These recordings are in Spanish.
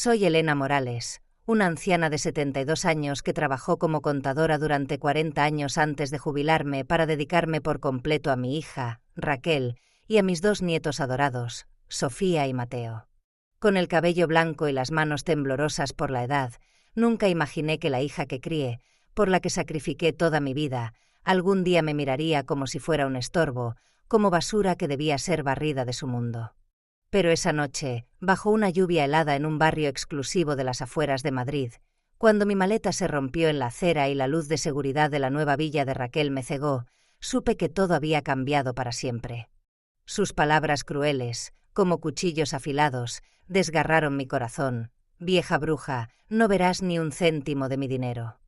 Soy Elena Morales, una anciana de 72 años que trabajó como contadora durante 40 años antes de jubilarme para dedicarme por completo a mi hija, Raquel, y a mis 2 nietos adorados, Sofía y Mateo. Con el cabello blanco y las manos temblorosas por la edad, nunca imaginé que la hija que crié, por la que sacrifiqué toda mi vida, algún día me miraría como si fuera un estorbo, como basura que debía ser barrida de su mundo. Pero esa noche, bajo una lluvia helada en un barrio exclusivo de las afueras de Madrid, cuando mi maleta se rompió en la acera y la luz de seguridad de la nueva villa de Raquel me cegó, supe que todo había cambiado para siempre. Sus palabras crueles, como cuchillos afilados, desgarraron mi corazón. Vieja bruja, no verás ni un céntimo de mi dinero.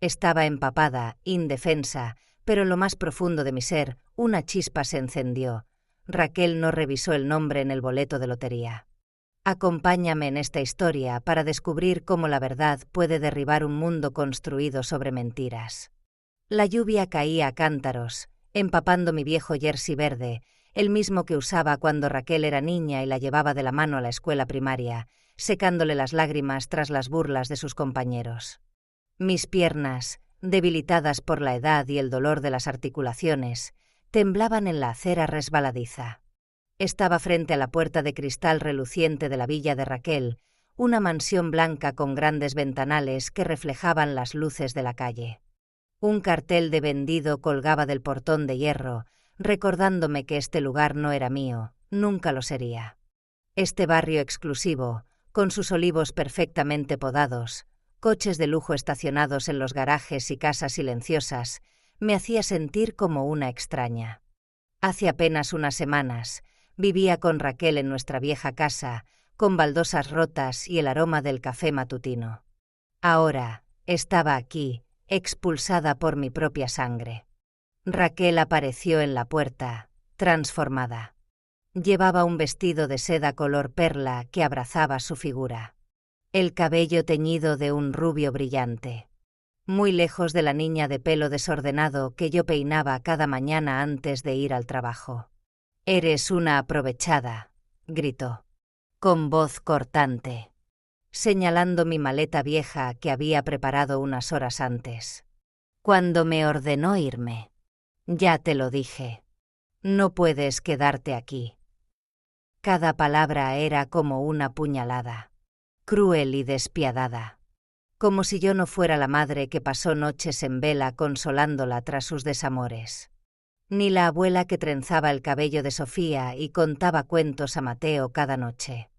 Estaba empapada, indefensa, pero en lo más profundo de mi ser, una chispa se encendió. Raquel no revisó el nombre en el boleto de lotería. Acompáñame en esta historia para descubrir cómo la verdad puede derribar un mundo construido sobre mentiras. La lluvia caía a cántaros, empapando mi viejo jersey verde, el mismo que usaba cuando Raquel era niña y la llevaba de la mano a la escuela primaria, secándole las lágrimas tras las burlas de sus compañeros. Mis piernas, debilitadas por la edad y el dolor de las articulaciones, temblaban en la acera resbaladiza. Estaba frente a la puerta de cristal reluciente de la villa de Raquel, una mansión blanca con grandes ventanales que reflejaban las luces de la calle. Un cartel de vendido colgaba del portón de hierro, recordándome que este lugar no era mío, nunca lo sería. Este barrio exclusivo, con sus olivos perfectamente podados, coches de lujo estacionados en los garajes y casas silenciosas, me hacía sentir como una extraña. Hace apenas unas semanas, vivía con Raquel en nuestra vieja casa, con baldosas rotas y el aroma del café matutino. Ahora, estaba aquí, expulsada por mi propia sangre. Raquel apareció en la puerta, transformada. Llevaba un vestido de seda color perla que abrazaba su figura. El cabello teñido de un rubio brillante. Muy lejos de la niña de pelo desordenado que yo peinaba cada mañana antes de ir al trabajo. «Eres una aprovechada», gritó, con voz cortante, señalando mi maleta vieja que había preparado unas horas antes. Cuando me ordenó irme. «Ya te lo dije. No puedes quedarte aquí». Cada palabra era como una puñalada, cruel y despiadada. Como si yo no fuera la madre que pasó noches en vela consolándola tras sus desamores. Ni la abuela que trenzaba el cabello de Sofía y contaba cuentos a Mateo cada noche.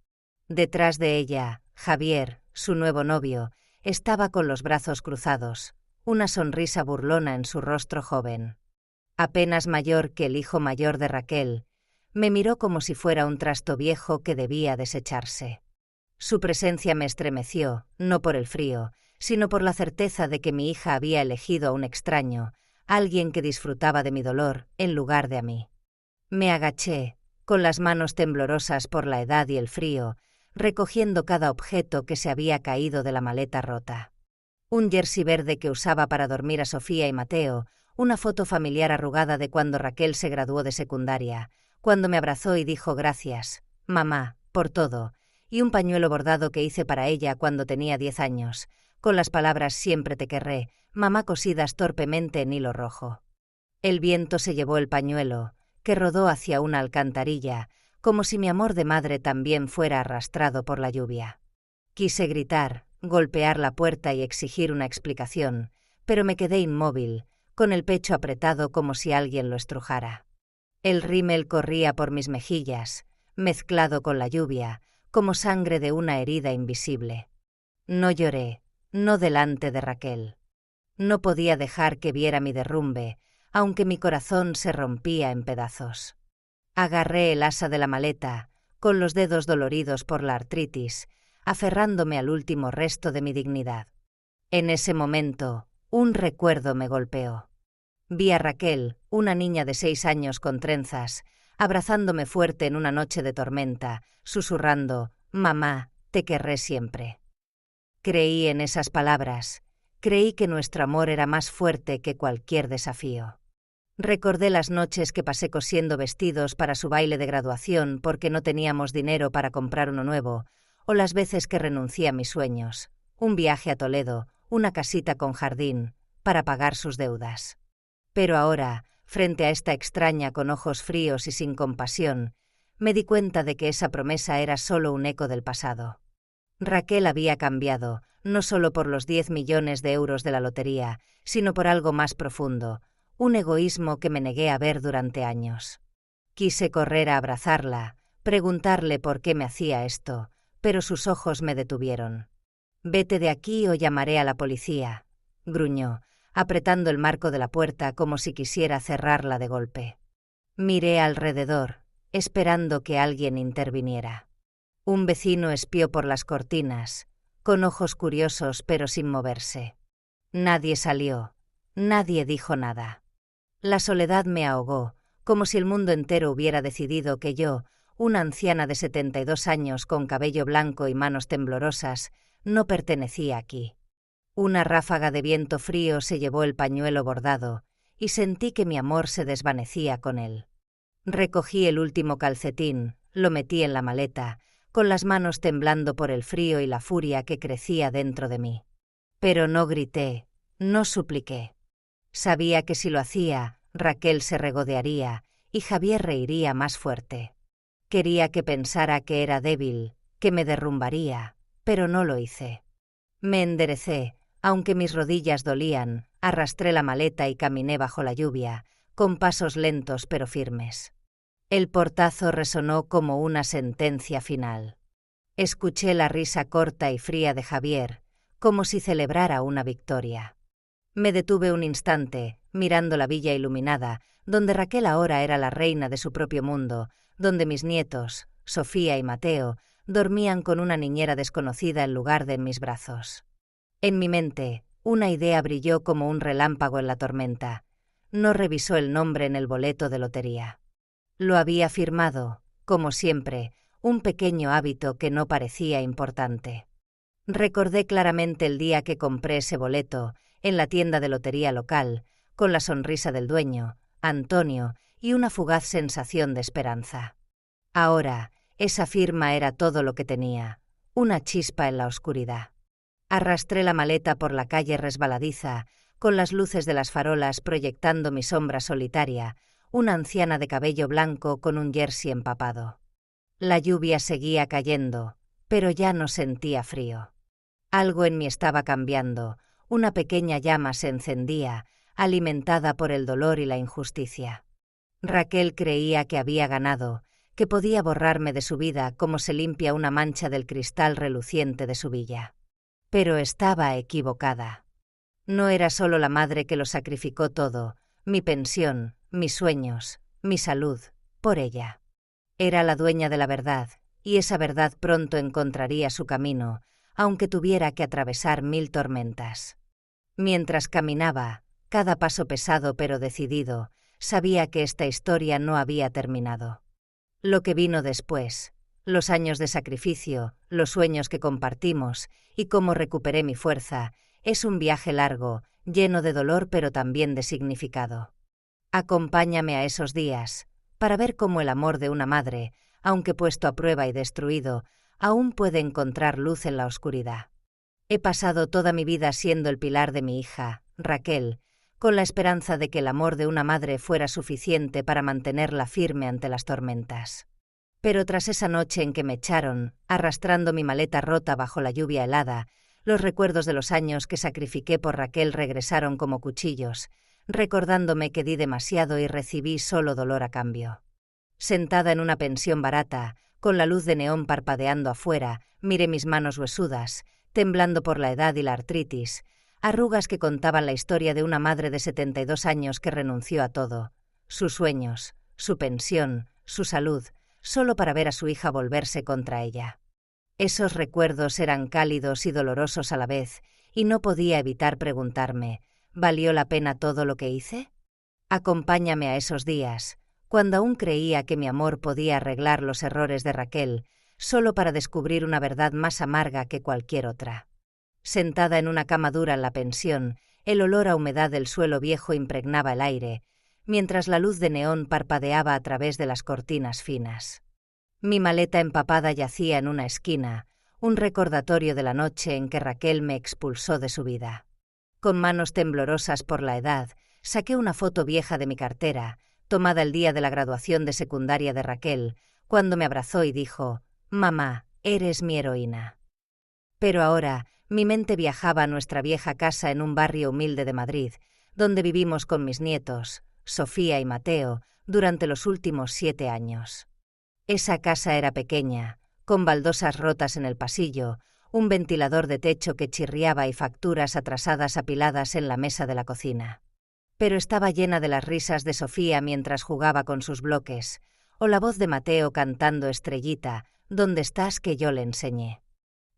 Detrás de ella, Javier, su nuevo novio, estaba con los brazos cruzados, una sonrisa burlona en su rostro joven. Apenas mayor que el hijo mayor de Raquel, me miró como si fuera un trasto viejo que debía desecharse. Su presencia me estremeció, no por el frío, sino por la certeza de que mi hija había elegido a un extraño, alguien que disfrutaba de mi dolor en lugar de a mí. Me agaché, con las manos temblorosas por la edad y el frío, recogiendo cada objeto que se había caído de la maleta rota. Un jersey verde que usaba para dormir a Sofía y Mateo, una foto familiar arrugada de cuando Raquel se graduó de secundaria, cuando me abrazó y dijo gracias, mamá, por todo, y un pañuelo bordado que hice para ella cuando tenía 10 años, con las palabras siempre te querré, mamá cosidas torpemente en hilo rojo. El viento se llevó el pañuelo, que rodó hacia una alcantarilla, como si mi amor de madre también fuera arrastrado por la lluvia. Quise gritar, golpear la puerta y exigir una explicación, pero me quedé inmóvil, con el pecho apretado como si alguien lo estrujara. El rímel corría por mis mejillas, mezclado con la lluvia, como sangre de una herida invisible. No lloré, no delante de Raquel. No podía dejar que viera mi derrumbe, aunque mi corazón se rompía en pedazos. Agarré el asa de la maleta, con los dedos doloridos por la artritis, aferrándome al último resto de mi dignidad. En ese momento, un recuerdo me golpeó. Vi a Raquel, una niña de 6 años con trenzas, abrazándome fuerte en una noche de tormenta, susurrando, «Mamá, te querré siempre». Creí en esas palabras, creí que nuestro amor era más fuerte que cualquier desafío. Recordé las noches que pasé cosiendo vestidos para su baile de graduación porque no teníamos dinero para comprar uno nuevo, o las veces que renuncié a mis sueños, un viaje a Toledo, una casita con jardín, para pagar sus deudas. Pero ahora, frente a esta extraña con ojos fríos y sin compasión, me di cuenta de que esa promesa era solo un eco del pasado. Raquel había cambiado, no solo por los 10 millones de euros de la lotería, sino por algo más profundo, un egoísmo que me negué a ver durante años. Quise correr a abrazarla, preguntarle por qué me hacía esto, pero sus ojos me detuvieron. «Vete de aquí o llamaré a la policía», gruñó, apretando el marco de la puerta como si quisiera cerrarla de golpe. Miré alrededor, esperando que alguien interviniera. Un vecino espió por las cortinas, con ojos curiosos pero sin moverse. Nadie salió, nadie dijo nada. La soledad me ahogó, como si el mundo entero hubiera decidido que yo, una anciana de 72 años con cabello blanco y manos temblorosas, no pertenecía aquí. Una ráfaga de viento frío se llevó el pañuelo bordado, y sentí que mi amor se desvanecía con él. Recogí el último calcetín, lo metí en la maleta, con las manos temblando por el frío y la furia que crecía dentro de mí. Pero no grité, no supliqué. Sabía que si lo hacía, Raquel se regodearía, y Javier reiría más fuerte. Quería que pensara que era débil, que me derrumbaría, pero no lo hice. Me enderecé, aunque mis rodillas dolían, arrastré la maleta y caminé bajo la lluvia, con pasos lentos pero firmes. El portazo resonó como una sentencia final. Escuché la risa corta y fría de Javier, como si celebrara una victoria. Me detuve un instante, mirando la villa iluminada, donde Raquel ahora era la reina de su propio mundo, donde mis nietos, Sofía y Mateo, dormían con una niñera desconocida en lugar de en mis brazos. En mi mente, una idea brilló como un relámpago en la tormenta. No revisó el nombre en el boleto de lotería. Lo había firmado, como siempre, un pequeño hábito que no parecía importante. Recordé claramente el día que compré ese boleto, en la tienda de lotería local, con la sonrisa del dueño, Antonio, y una fugaz sensación de esperanza. Ahora, esa firma era todo lo que tenía, una chispa en la oscuridad. Arrastré la maleta por la calle resbaladiza, con las luces de las farolas proyectando mi sombra solitaria, una anciana de cabello blanco con un jersey empapado. La lluvia seguía cayendo, pero ya no sentía frío. Algo en mí estaba cambiando, una pequeña llama se encendía, alimentada por el dolor y la injusticia. Raquel creía que había ganado, que podía borrarme de su vida como se limpia una mancha del cristal reluciente de su villa. Pero estaba equivocada. No era solo la madre que lo sacrificó todo, mi pensión, mis sueños, mi salud, por ella. Era la dueña de la verdad, y esa verdad pronto encontraría su camino, aunque tuviera que atravesar 1000 tormentas. Mientras caminaba, cada paso pesado pero decidido, sabía que esta historia no había terminado. Lo que vino después, los años de sacrificio, los sueños que compartimos y cómo recuperé mi fuerza, es un viaje largo, lleno de dolor pero también de significado. Acompáñame a esos días, para ver cómo el amor de una madre, aunque puesto a prueba y destruido, aún puede encontrar luz en la oscuridad. He pasado toda mi vida siendo el pilar de mi hija, Raquel, con la esperanza de que el amor de una madre fuera suficiente para mantenerla firme ante las tormentas. Pero tras esa noche en que me echaron, arrastrando mi maleta rota bajo la lluvia helada, los recuerdos de los años que sacrifiqué por Raquel regresaron como cuchillos, recordándome que di demasiado y recibí solo dolor a cambio. Sentada en una pensión barata, con la luz de neón parpadeando afuera, miré mis manos huesudas, temblando por la edad y la artritis, arrugas que contaban la historia de una madre de 72 años que renunció a todo, sus sueños, su pensión, su salud, solo para ver a su hija volverse contra ella. Esos recuerdos eran cálidos y dolorosos a la vez, y no podía evitar preguntarme, ¿valió la pena todo lo que hice? Acompáñame a esos días, cuando aún creía que mi amor podía arreglar los errores de Raquel, solo para descubrir una verdad más amarga que cualquier otra. Sentada en una cama dura en la pensión, el olor a humedad del suelo viejo impregnaba el aire, mientras la luz de neón parpadeaba a través de las cortinas finas. Mi maleta empapada yacía en una esquina, un recordatorio de la noche en que Raquel me expulsó de su vida. Con manos temblorosas por la edad, saqué una foto vieja de mi cartera, tomada el día de la graduación de secundaria de Raquel, cuando me abrazó y dijo: «Mamá, eres mi heroína». Pero ahora, mi mente viajaba a nuestra vieja casa en un barrio humilde de Madrid, donde vivimos con mis nietos, Sofía y Mateo, durante los últimos 7 años. Esa casa era pequeña, con baldosas rotas en el pasillo, un ventilador de techo que chirriaba y facturas atrasadas apiladas en la mesa de la cocina. Pero estaba llena de las risas de Sofía mientras jugaba con sus bloques, o la voz de Mateo cantando Estrellita, ¿dónde estás?, que yo le enseñé.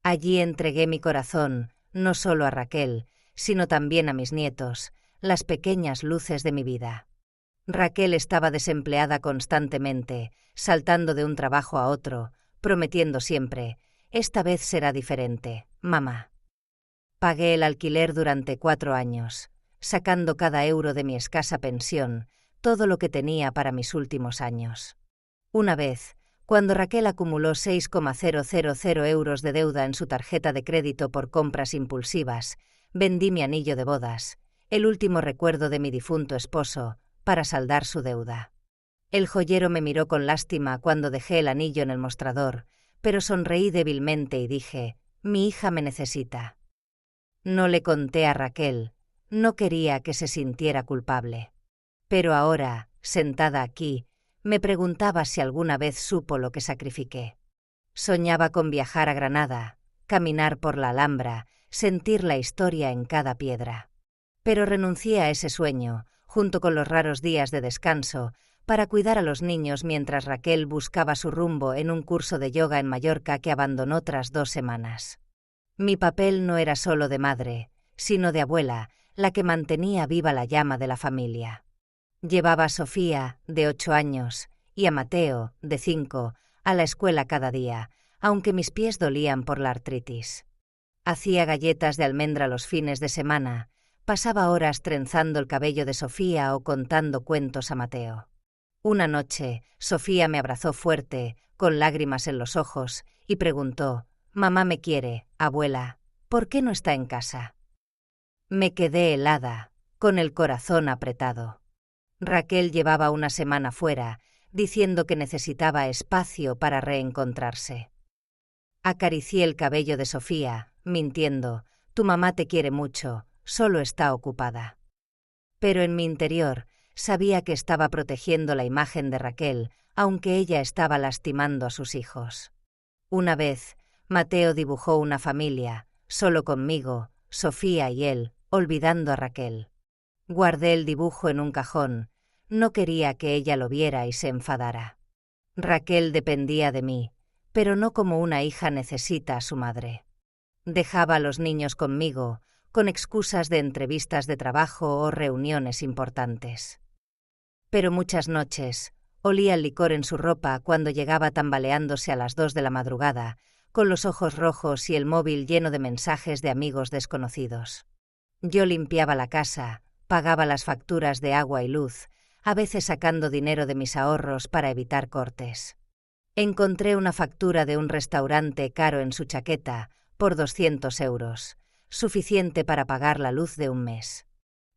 Allí entregué mi corazón, no solo a Raquel, sino también a mis nietos, las pequeñas luces de mi vida. Raquel estaba desempleada constantemente, saltando de un trabajo a otro, prometiendo siempre: «Esta vez será diferente, mamá». Pagué el alquiler durante 4 años, sacando cada euro de mi escasa pensión, todo lo que tenía para mis últimos años. Una vez, cuando Raquel acumuló 6,000 euros de deuda en su tarjeta de crédito por compras impulsivas, vendí mi anillo de bodas, el último recuerdo de mi difunto esposo, para saldar su deuda. El joyero me miró con lástima cuando dejé el anillo en el mostrador, pero sonreí débilmente y dije: «Mi hija me necesita». No le conté a Raquel, no quería que se sintiera culpable. Pero ahora, sentada aquí, me preguntaba si alguna vez supo lo que sacrifiqué. Soñaba con viajar a Granada, caminar por la Alhambra, sentir la historia en cada piedra. Pero renuncié a ese sueño, junto con los raros días de descanso, para cuidar a los niños mientras Raquel buscaba su rumbo en un curso de yoga en Mallorca que abandonó tras 2 semanas. Mi papel no era solo de madre, sino de abuela, la que mantenía viva la llama de la familia. Llevaba a Sofía, de 8 años, y a Mateo, de 5, a la escuela cada día, aunque mis pies dolían por la artritis. Hacía galletas de almendra los fines de semana, pasaba horas trenzando el cabello de Sofía o contando cuentos a Mateo. Una noche, Sofía me abrazó fuerte, con lágrimas en los ojos, y preguntó: «Mamá me quiere, abuela, ¿por qué no está en casa?». Me quedé helada, con el corazón apretado. Raquel llevaba una semana fuera, diciendo que necesitaba espacio para reencontrarse. Acaricié el cabello de Sofía, mintiendo: «Tu mamá te quiere mucho, solo está ocupada». Pero en mi interior sabía que estaba protegiendo la imagen de Raquel, aunque ella estaba lastimando a sus hijos. Una vez, Mateo dibujó una familia, solo conmigo, Sofía y él, olvidando a Raquel. Guardé el dibujo en un cajón, no quería que ella lo viera y se enfadara. Raquel dependía de mí, pero no como una hija necesita a su madre. Dejaba a los niños conmigo, con excusas de entrevistas de trabajo o reuniones importantes. Pero muchas noches, olía el licor en su ropa cuando llegaba tambaleándose a las 2 de la madrugada, con los ojos rojos y el móvil lleno de mensajes de amigos desconocidos. Yo limpiaba la casa, pagaba las facturas de agua y luz, a veces sacando dinero de mis ahorros para evitar cortes. Encontré una factura de un restaurante caro en su chaqueta, por 200 euros, suficiente para pagar la luz de un mes.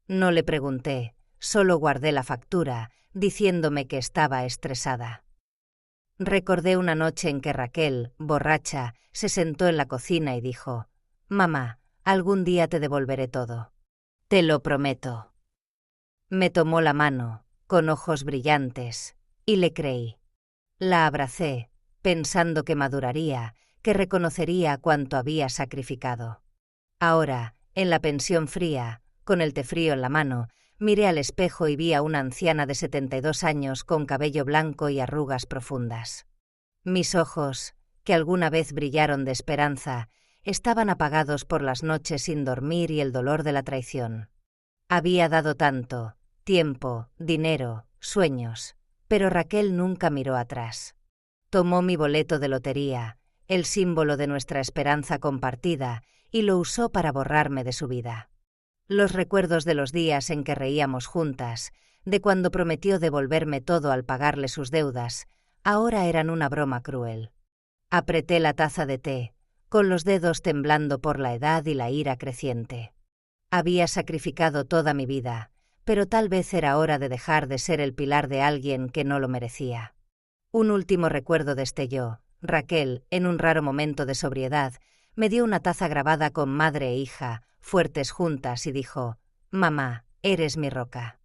No le pregunté, solo guardé la factura, diciéndome que estaba estresada. Recordé una noche en que Raquel, borracha, se sentó en la cocina y dijo: «Mamá, algún día te devolveré todo. Te lo prometo». Me tomó la mano, con ojos brillantes, y le creí. La abracé, pensando que maduraría, que reconocería cuánto había sacrificado. Ahora, en la pensión fría, con el té frío en la mano, miré al espejo y vi a una anciana de 72 años con cabello blanco y arrugas profundas. Mis ojos, que alguna vez brillaron de esperanza, estaban apagados por las noches sin dormir y el dolor de la traición. Había dado tanto, tiempo, dinero, sueños, pero Raquel nunca miró atrás. Tomó mi boleto de lotería, el símbolo de nuestra esperanza compartida, y lo usó para borrarme de su vida. Los recuerdos de los días en que reíamos juntas, de cuando prometió devolverme todo al pagarle sus deudas, ahora eran una broma cruel. Apreté la taza de té, con los dedos temblando por la edad y la ira creciente. Había sacrificado toda mi vida, pero tal vez era hora de dejar de ser el pilar de alguien que no lo merecía. Un último recuerdo destelló. Raquel, en un raro momento de sobriedad, me dio una taza grabada con madre e hija, fuertes juntas, y dijo: «Mamá, eres mi roca».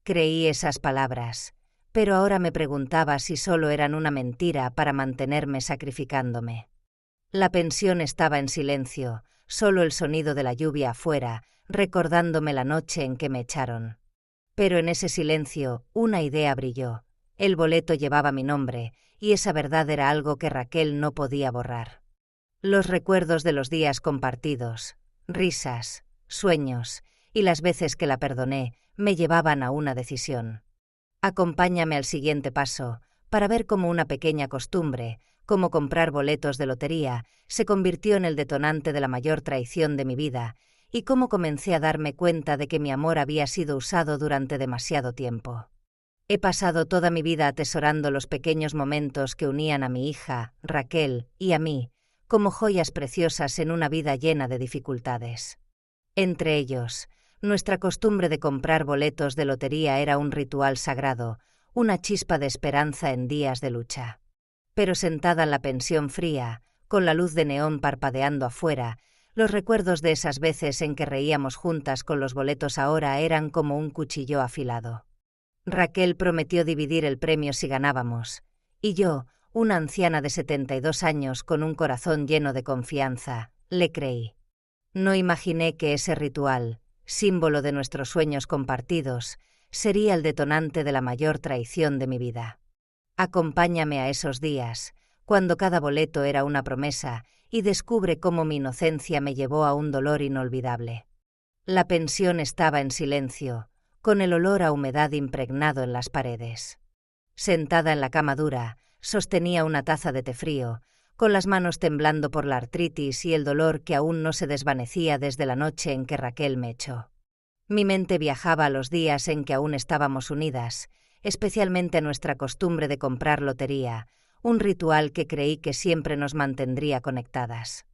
Creí esas palabras, pero ahora me preguntaba si solo eran una mentira para mantenerme sacrificándome. La pensión estaba en silencio, solo el sonido de la lluvia afuera, recordándome la noche en que me echaron. Pero en ese silencio, una idea brilló. El boleto llevaba mi nombre, y esa verdad era algo que Raquel no podía borrar. Los recuerdos de los días compartidos, risas, sueños, y las veces que la perdoné, me llevaban a una decisión. Acompáñame al siguiente paso, para ver cómo una pequeña costumbre, como comprar boletos de lotería, se convirtió en el detonante de la mayor traición de mi vida, y cómo comencé a darme cuenta de que mi amor había sido usado durante demasiado tiempo. He pasado toda mi vida atesorando los pequeños momentos que unían a mi hija, Raquel, y a mí, como joyas preciosas en una vida llena de dificultades. Entre ellos, nuestra costumbre de comprar boletos de lotería era un ritual sagrado, una chispa de esperanza en días de lucha. Pero sentada en la pensión fría, con la luz de neón parpadeando afuera, los recuerdos de esas veces en que reíamos juntas con los boletos ahora eran como un cuchillo afilado. Raquel prometió dividir el premio si ganábamos, y yo, una anciana de 72 años con un corazón lleno de confianza, le creí. No imaginé que ese ritual, símbolo de nuestros sueños compartidos, sería el detonante de la mayor traición de mi vida. Acompáñame a esos días, cuando cada boleto era una promesa, y descubre cómo mi inocencia me llevó a un dolor inolvidable. La pensión estaba en silencio, con el olor a humedad impregnado en las paredes. Sentada en la cama dura, sostenía una taza de té frío, con las manos temblando por la artritis y el dolor que aún no se desvanecía desde la noche en que Raquel me echó. Mi mente viajaba a los días en que aún estábamos unidas, especialmente a nuestra costumbre de comprar lotería, un ritual que creí que siempre nos mantendría conectadas.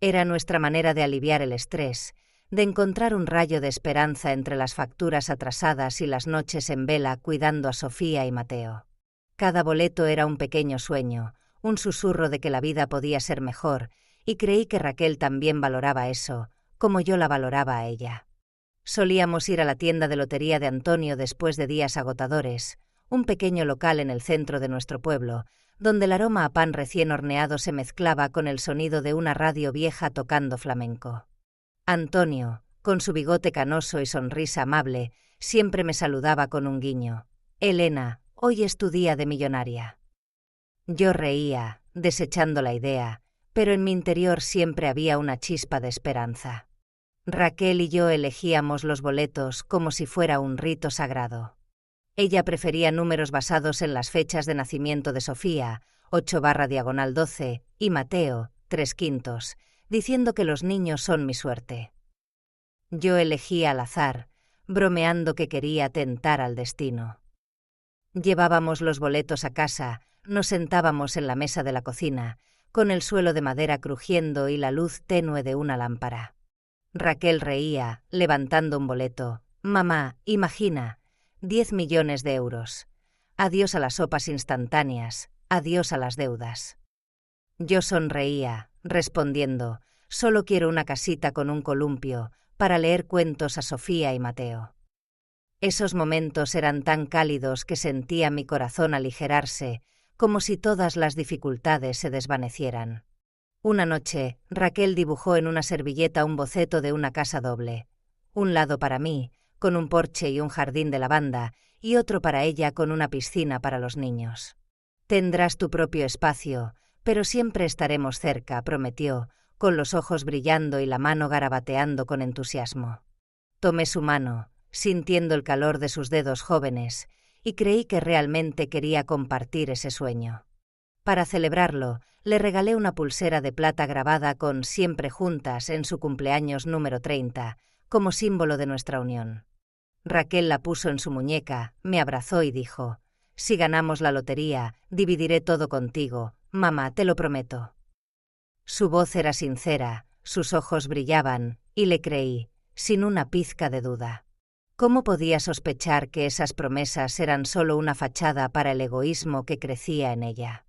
Era nuestra manera de aliviar el estrés, de encontrar un rayo de esperanza entre las facturas atrasadas y las noches en vela cuidando a Sofía y Mateo. Cada boleto era un pequeño sueño, un susurro de que la vida podía ser mejor, y creí que Raquel también valoraba eso, como yo la valoraba a ella. Solíamos ir a la tienda de lotería de Antonio después de días agotadores, un pequeño local en el centro de nuestro pueblo, donde el aroma a pan recién horneado se mezclaba con el sonido de una radio vieja tocando flamenco. Antonio, con su bigote canoso y sonrisa amable, siempre me saludaba con un guiño. «Elena, hoy es tu día de millonaria». Yo reía, desechando la idea, pero en mi interior siempre había una chispa de esperanza. Raquel y yo elegíamos los boletos como si fuera un rito sagrado. Ella prefería números basados en las fechas de nacimiento de Sofía, 8/12, y Mateo, 3/5, diciendo que los niños son mi suerte. Yo elegía al azar, bromeando que quería tentar al destino. Llevábamos los boletos a casa, nos sentábamos en la mesa de la cocina, con el suelo de madera crujiendo y la luz tenue de una lámpara. Raquel reía, levantando un boleto. «Mamá, imagina, 10 millones de euros. Adiós a las sopas instantáneas, adiós a las deudas». Yo sonreía, respondiendo: «Solo quiero una casita con un columpio, para leer cuentos a Sofía y Mateo». Esos momentos eran tan cálidos que sentía mi corazón aligerarse, como si todas las dificultades se desvanecieran. Una noche, Raquel dibujó en una servilleta un boceto de una casa doble. Un lado para mí, con un porche y un jardín de lavanda, y otro para ella con una piscina para los niños. «Tendrás tu propio espacio, pero siempre estaremos cerca», prometió, con los ojos brillando y la mano garabateando con entusiasmo. Tomé su mano, sintiendo el calor de sus dedos jóvenes, y creí que realmente quería compartir ese sueño. Para celebrarlo, le regalé una pulsera de plata grabada con «Siempre juntas» en su cumpleaños número 30, como símbolo de nuestra unión. Raquel la puso en su muñeca, me abrazó y dijo: «Si ganamos la lotería, dividiré todo contigo, mamá, te lo prometo». Su voz era sincera, sus ojos brillaban, y le creí, sin una pizca de duda. ¿Cómo podía sospechar que esas promesas eran solo una fachada para el egoísmo que crecía en ella?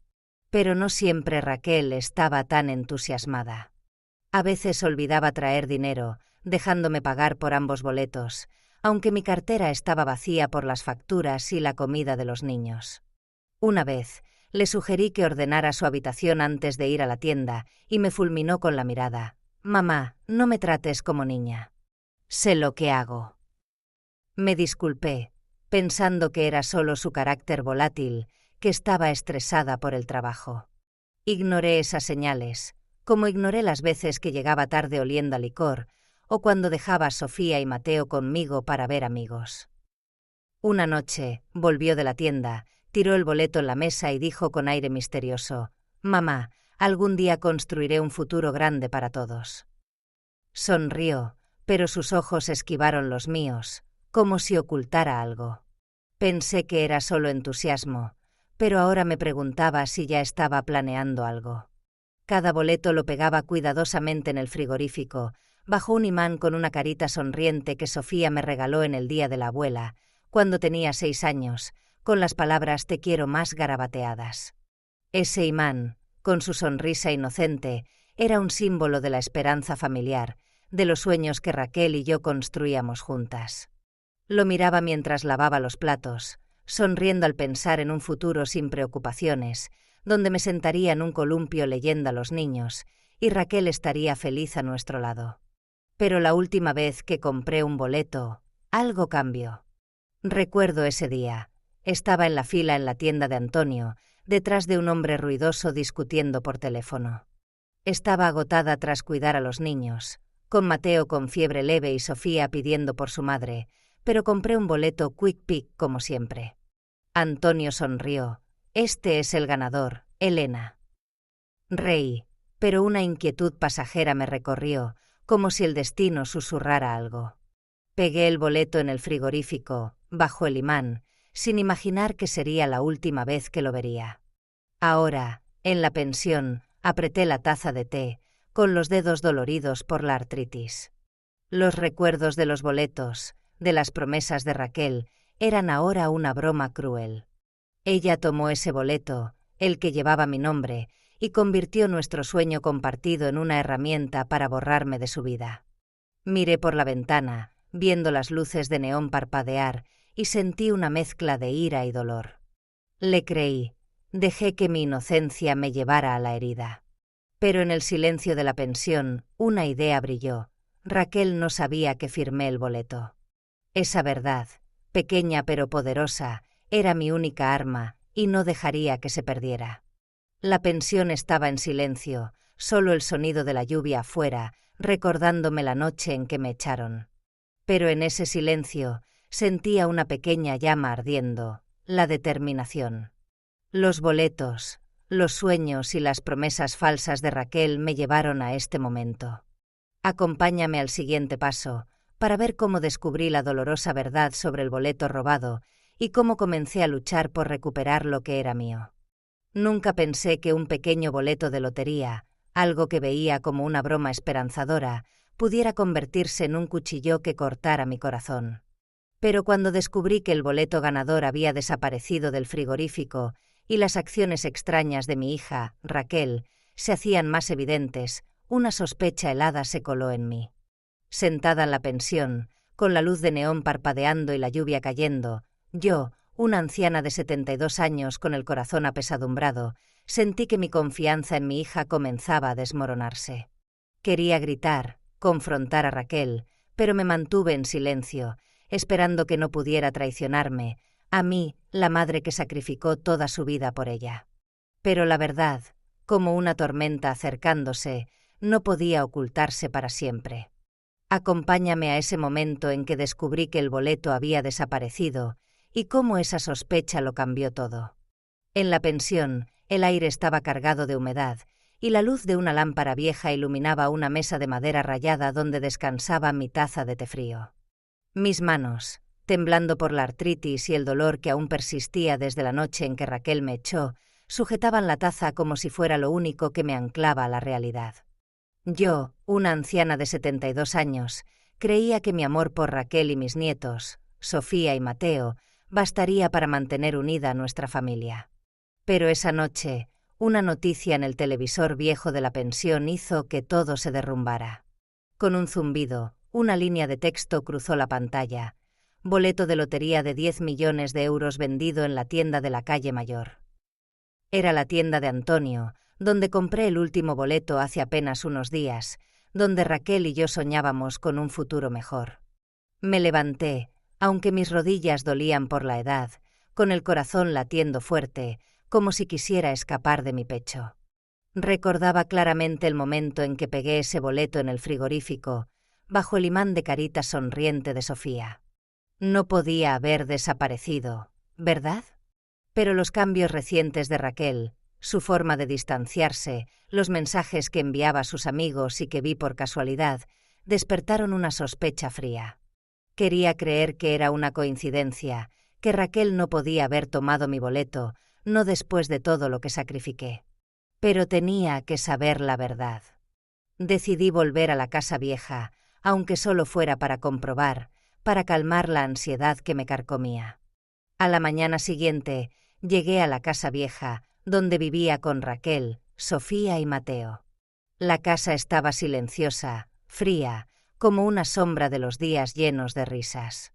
Pero no siempre Raquel estaba tan entusiasmada. A veces olvidaba traer dinero, dejándome pagar por ambos boletos, aunque mi cartera estaba vacía por las facturas y la comida de los niños. Una vez, le sugerí que ordenara su habitación antes de ir a la tienda y me fulminó con la mirada. «Mamá, no me trates como niña. Sé lo que hago». Me disculpé, pensando que era solo su carácter volátil, que estaba estresada por el trabajo. Ignoré esas señales, como ignoré las veces que llegaba tarde oliendo a licor, o cuando dejaba a Sofía y Mateo conmigo para ver amigos. Una noche, volvió de la tienda, tiró el boleto en la mesa y dijo con aire misterioso: «Mamá, algún día construiré un futuro grande para todos». Sonrió, pero sus ojos esquivaron los míos, como si ocultara algo. Pensé que era solo entusiasmo, pero ahora me preguntaba si ya estaba planeando algo. Cada boleto lo pegaba cuidadosamente en el frigorífico, bajo un imán con una carita sonriente que Sofía me regaló en el día de la abuela, cuando tenía 6 años, con las palabras «te quiero más» garabateadas. Ese imán, con su sonrisa inocente, era un símbolo de la esperanza familiar, de los sueños que Raquel y yo construíamos juntas. Lo miraba mientras lavaba los platos, sonriendo al pensar en un futuro sin preocupaciones, donde me sentaría en un columpio leyendo a los niños, y Raquel estaría feliz a nuestro lado. Pero la última vez que compré un boleto, algo cambió. Recuerdo ese día. Estaba en la fila en la tienda de Antonio, detrás de un hombre ruidoso discutiendo por teléfono. Estaba agotada tras cuidar a los niños, con Mateo con fiebre leve y Sofía pidiendo por su madre, pero compré un boleto Quick Pick como siempre. Antonio sonrió. «Este es el ganador, Elena». Reí, pero una inquietud pasajera me recorrió, como si el destino susurrara algo. Pegué el boleto en el frigorífico, bajo el imán, sin imaginar que sería la última vez que lo vería. Ahora, en la pensión, apreté la taza de té, con los dedos doloridos por la artritis. Los recuerdos de los boletos, de las promesas de Raquel, eran ahora una broma cruel. Ella tomó ese boleto, el que llevaba mi nombre, y convirtió nuestro sueño compartido en una herramienta para borrarme de su vida. Miré por la ventana, viendo las luces de neón parpadear, y sentí una mezcla de ira y dolor. Le creí, dejé que mi inocencia me llevara a la herida. Pero en el silencio de la pensión, una idea brilló. Raquel no sabía que firmé el boleto. Esa verdad, pequeña pero poderosa, era mi única arma, y no dejaría que se perdiera. La pensión estaba en silencio, solo el sonido de la lluvia afuera, recordándome la noche en que me echaron. Pero en ese silencio sentía una pequeña llama ardiendo, la determinación. Los boletos, los sueños y las promesas falsas de Raquel me llevaron a este momento. Acompáñame al siguiente paso, para ver cómo descubrí la dolorosa verdad sobre el boleto robado y cómo comencé a luchar por recuperar lo que era mío. Nunca pensé que un pequeño boleto de lotería, algo que veía como una broma esperanzadora, pudiera convertirse en un cuchillo que cortara mi corazón. Pero cuando descubrí que el boleto ganador había desaparecido del frigorífico y las acciones extrañas de mi hija, Raquel, se hacían más evidentes, una sospecha helada se coló en mí. Sentada en la pensión, con la luz de neón parpadeando y la lluvia cayendo, yo, una anciana de 72 años con el corazón apesadumbrado, sentí que mi confianza en mi hija comenzaba a desmoronarse. Quería gritar, confrontar a Raquel, pero me mantuve en silencio, esperando que no pudiera traicionarme, a mí, la madre que sacrificó toda su vida por ella. Pero la verdad, como una tormenta acercándose, no podía ocultarse para siempre. Acompáñame a ese momento en que descubrí que el boleto había desaparecido y cómo esa sospecha lo cambió todo. En la pensión, el aire estaba cargado de humedad y la luz de una lámpara vieja iluminaba una mesa de madera rayada donde descansaba mi taza de té frío. Mis manos, temblando por la artritis y el dolor que aún persistía desde la noche en que Raquel me echó, sujetaban la taza como si fuera lo único que me anclaba a la realidad. Yo, una anciana de 72 años, creía que mi amor por Raquel y mis nietos, Sofía y Mateo, bastaría para mantener unida a nuestra familia. Pero esa noche, una noticia en el televisor viejo de la pensión hizo que todo se derrumbara. Con un zumbido, una línea de texto cruzó la pantalla. Boleto de lotería de 10 millones de euros vendido en la tienda de la calle Mayor. Era la tienda de Antonio, donde compré el último boleto hace apenas unos días, donde Raquel y yo soñábamos con un futuro mejor. Me levanté, aunque mis rodillas dolían por la edad, con el corazón latiendo fuerte, como si quisiera escapar de mi pecho. Recordaba claramente el momento en que pegué ese boleto en el frigorífico, bajo el imán de carita sonriente de Sofía. No podía haber desaparecido, ¿verdad? Pero los cambios recientes de Raquel, su forma de distanciarse, los mensajes que enviaba a sus amigos y que vi por casualidad, despertaron una sospecha fría. Quería creer que era una coincidencia, que Raquel no podía haber tomado mi boleto, no después de todo lo que sacrifiqué. Pero tenía que saber la verdad. Decidí volver a la casa vieja, aunque solo fuera para comprobar, para calmar la ansiedad que me carcomía. A la mañana siguiente, llegué a la casa vieja, donde vivía con Raquel, Sofía y Mateo. La casa estaba silenciosa, fría, como una sombra de los días llenos de risas.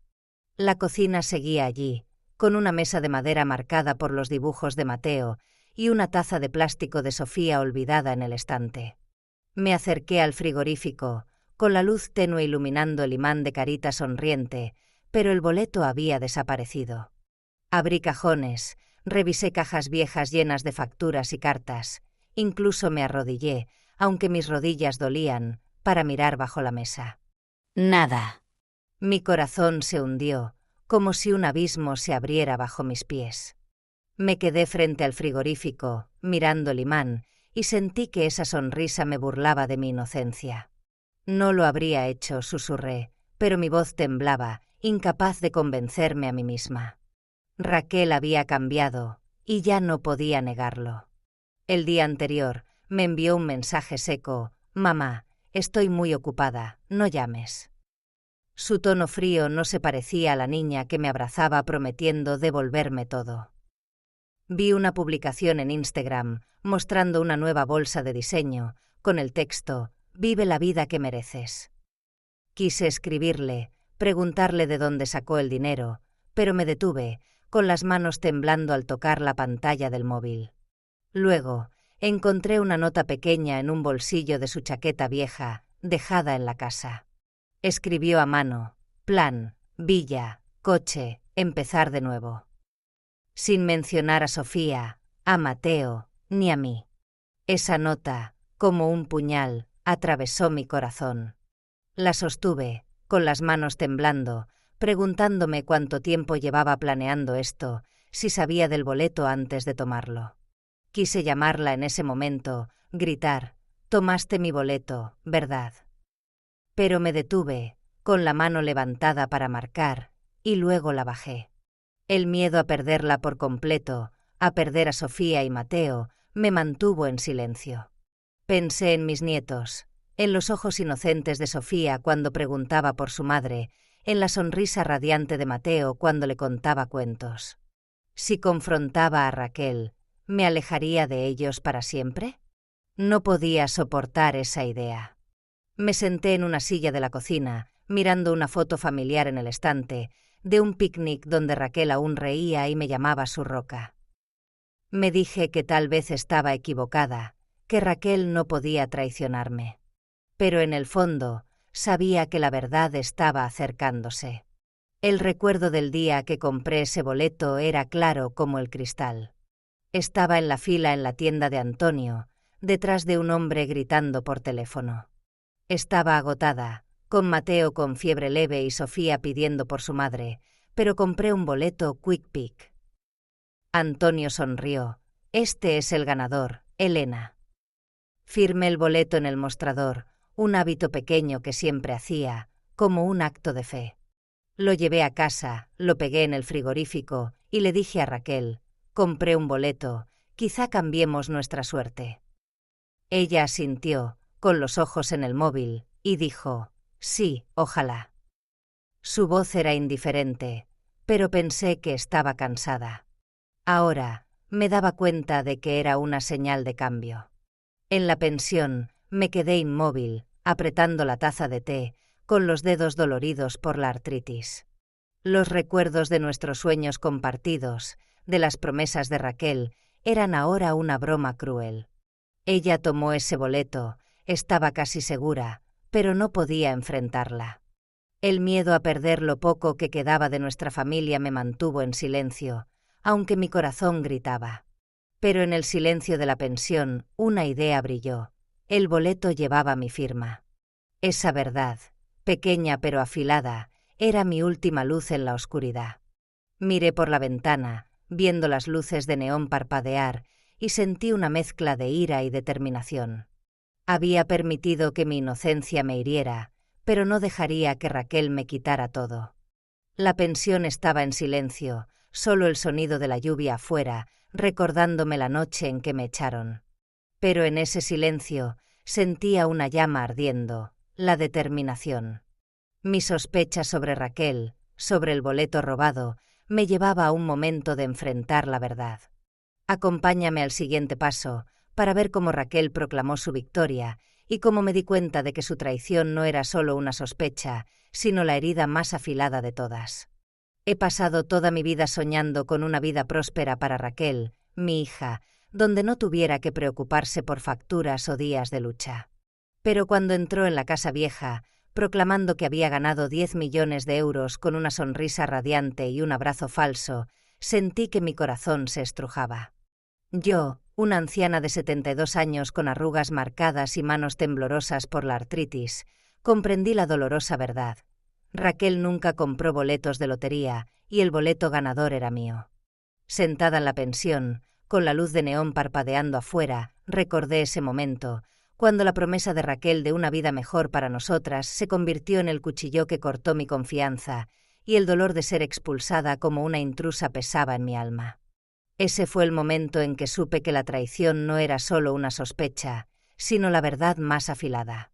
La cocina seguía allí, con una mesa de madera marcada por los dibujos de Mateo y una taza de plástico de Sofía olvidada en el estante. Me acerqué al frigorífico, con la luz tenue iluminando el imán de carita sonriente, pero el boleto había desaparecido. Abrí cajones, revisé cajas viejas llenas de facturas y cartas, incluso me arrodillé, aunque mis rodillas dolían, para mirar bajo la mesa. Nada. Mi corazón se hundió, como si un abismo se abriera bajo mis pies. Me quedé frente al frigorífico, mirando el imán, y sentí que esa sonrisa me burlaba de mi inocencia. No lo habría hecho, susurré, pero mi voz temblaba, incapaz de convencerme a mí misma. Raquel había cambiado, y ya no podía negarlo. El día anterior me envió un mensaje seco: «Mamá, estoy muy ocupada, no llames». Su tono frío no se parecía a la niña que me abrazaba prometiendo devolverme todo. Vi una publicación en Instagram mostrando una nueva bolsa de diseño, con el texto «Vive la vida que mereces». Quise escribirle, preguntarle de dónde sacó el dinero, pero me detuve, con las manos temblando al tocar la pantalla del móvil. Luego, encontré una nota pequeña en un bolsillo de su chaqueta vieja, dejada en la casa. Escribió a mano: plan, villa, coche, empezar de nuevo. Sin mencionar a Sofía, a Mateo, ni a mí. Esa nota, como un puñal, atravesó mi corazón. La sostuve, con las manos temblando, preguntándome cuánto tiempo llevaba planeando esto, si sabía del boleto antes de tomarlo. Quise llamarla en ese momento, gritar: «Tomaste mi boleto, ¿verdad?». Pero me detuve, con la mano levantada para marcar, y luego la bajé. El miedo a perderla por completo, a perder a Sofía y Mateo, me mantuvo en silencio. Pensé en mis nietos, en los ojos inocentes de Sofía cuando preguntaba por su madre, en la sonrisa radiante de Mateo cuando le contaba cuentos. Si confrontaba a Raquel, ¿me alejaría de ellos para siempre? No podía soportar esa idea. Me senté en una silla de la cocina, mirando una foto familiar en el estante, de un picnic donde Raquel aún reía y me llamaba su roca. Me dije que tal vez estaba equivocada, que Raquel no podía traicionarme. Pero en el fondo, sabía que la verdad estaba acercándose. El recuerdo del día que compré ese boleto era claro como el cristal. Estaba en la fila en la tienda de Antonio, detrás de un hombre gritando por teléfono. Estaba agotada, con Mateo con fiebre leve y Sofía pidiendo por su madre, pero compré un boleto Quick Pick. Antonio sonrió. «Este es el ganador, Elena». Firmé el boleto en el mostrador, un hábito pequeño que siempre hacía, como un acto de fe. Lo llevé a casa, lo pegué en el frigorífico y le dije a Raquel: «Compré un boleto, Quizá cambiemos nuestra suerte. Ella asintió, con los ojos en el móvil, y dijo, sí, ojalá. Su voz era indiferente, pero pensé que estaba cansada. Ahora, me daba cuenta de que era una señal de cambio. En la pensión, me quedé inmóvil, apretando la taza de té, con los dedos doloridos por la artritis. Los recuerdos de nuestros sueños compartidos, de las promesas de Raquel, eran ahora una broma cruel. Ella tomó ese boleto, estaba casi segura, pero no podía enfrentarla. El miedo a perder lo poco que quedaba de nuestra familia me mantuvo en silencio, aunque mi corazón gritaba. Pero en el silencio de la pensión, una idea brilló. El boleto llevaba mi firma. Esa verdad, pequeña pero afilada, era mi última luz en la oscuridad. Miré por la ventana, viendo las luces de neón parpadear, y sentí una mezcla de ira y determinación. Había permitido que mi inocencia me hiriera, pero no dejaría que Raquel me quitara todo. La pensión estaba en silencio, solo el sonido de la lluvia afuera, recordándome la noche en que me echaron. Pero en ese silencio sentía una llama ardiendo, la determinación. Mi sospecha sobre Raquel, sobre el boleto robado, me llevaba a un momento de enfrentar la verdad. Acompáñame al siguiente paso, para ver cómo Raquel proclamó su victoria y cómo me di cuenta de que su traición no era solo una sospecha, sino la herida más afilada de todas. He pasado toda mi vida soñando con una vida próspera para Raquel, mi hija, donde no tuviera que preocuparse por facturas o días de lucha. Pero cuando entró en la casa vieja, proclamando que había ganado 10 millones de euros con una sonrisa radiante y un abrazo falso, sentí que mi corazón se estrujaba. Yo, una anciana de 72 años con arrugas marcadas y manos temblorosas por la artritis, comprendí la dolorosa verdad. Raquel nunca compró boletos de lotería y el boleto ganador era mío. Sentada en la pensión, con la luz de neón parpadeando afuera, recordé ese momento, cuando la promesa de Raquel de una vida mejor para nosotras se convirtió en el cuchillo que cortó mi confianza, y el dolor de ser expulsada como una intrusa pesaba en mi alma. Ese fue el momento en que supe que la traición no era solo una sospecha, sino la verdad más afilada.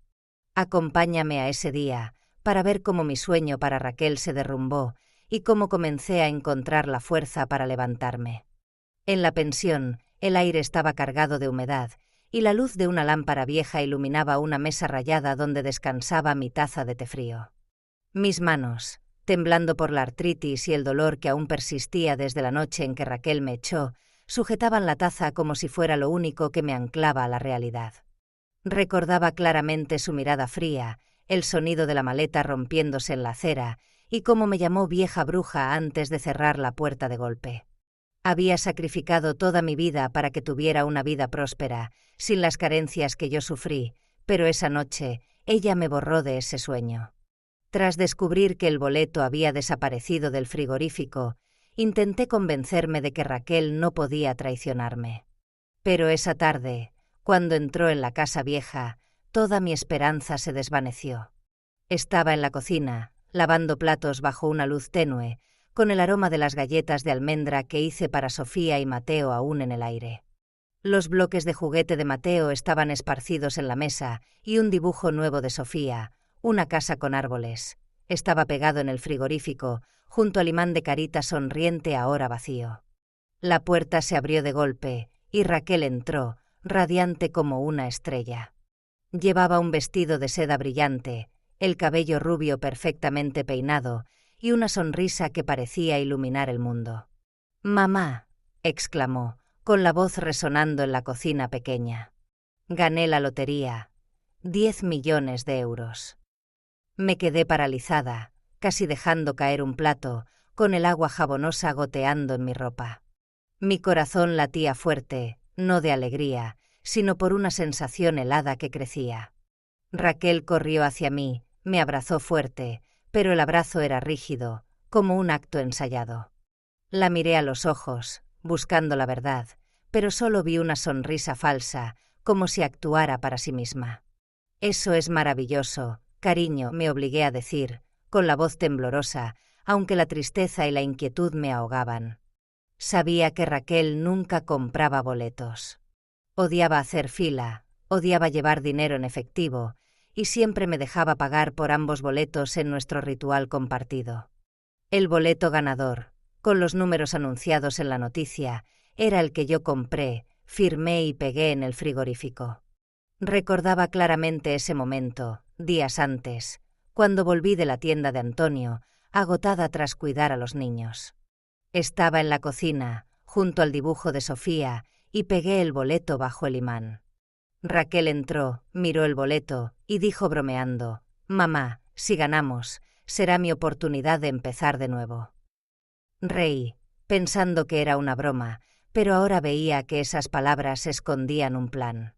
Acompáñame a ese día, para ver cómo mi sueño para Raquel se derrumbó y cómo comencé a encontrar la fuerza para levantarme. En la pensión, el aire estaba cargado de humedad, y la luz de una lámpara vieja iluminaba una mesa rayada donde descansaba mi taza de té frío. Mis manos, temblando por la artritis y el dolor que aún persistía desde la noche en que Raquel me echó, sujetaban la taza como si fuera lo único que me anclaba a la realidad. Recordaba claramente su mirada fría, el sonido de la maleta rompiéndose en la acera y cómo me llamó vieja bruja antes de cerrar la puerta de golpe. Había sacrificado toda mi vida para que tuviera una vida próspera, sin las carencias que yo sufrí, pero esa noche ella me borró de ese sueño. Tras descubrir que el boleto había desaparecido del frigorífico, intenté convencerme de que Raquel no podía traicionarme. Pero esa tarde, cuando entró en la casa vieja, toda mi esperanza se desvaneció. Estaba en la cocina, lavando platos bajo una luz tenue, con el aroma de las galletas de almendra que hice para Sofía y Mateo aún en el aire. Los bloques de juguete de Mateo estaban esparcidos en la mesa y un dibujo nuevo de Sofía, una casa con árboles, estaba pegado en el frigorífico, junto al imán de carita sonriente ahora vacío. La puerta se abrió de golpe y Raquel entró, radiante como una estrella. Llevaba un vestido de seda brillante, el cabello rubio perfectamente peinado y una sonrisa que parecía iluminar el mundo. «Mamá», exclamó, con la voz resonando en la cocina pequeña. «Gané la lotería. 10 millones de euros». Me quedé paralizada, casi dejando caer un plato, con el agua jabonosa goteando en mi ropa. Mi corazón latía fuerte, no de alegría, sino por una sensación helada que crecía. Raquel corrió hacia mí, me abrazó fuerte, pero el abrazo era rígido, como un acto ensayado. La miré a los ojos, buscando la verdad, pero solo vi una sonrisa falsa, como si actuara para sí misma. «Eso es maravilloso, cariño», me obligué a decir, con la voz temblorosa, aunque la tristeza y la inquietud me ahogaban. Sabía que Raquel nunca compraba boletos. Odiaba hacer fila, odiaba llevar dinero en efectivo, y siempre me dejaba pagar por ambos boletos en nuestro ritual compartido. El boleto ganador, con los números anunciados en la noticia, era el que yo compré, firmé y pegué en el frigorífico. Recordaba claramente ese momento, días antes, cuando volví de la tienda de Antonio, agotada tras cuidar a los niños. Estaba en la cocina, junto al dibujo de Sofía, y pegué el boleto bajo el imán. Raquel entró, miró el boleto y dijo bromeando: «Mamá, si ganamos, será mi oportunidad de empezar de nuevo». Reí, pensando que era una broma, pero ahora veía que esas palabras escondían un plan.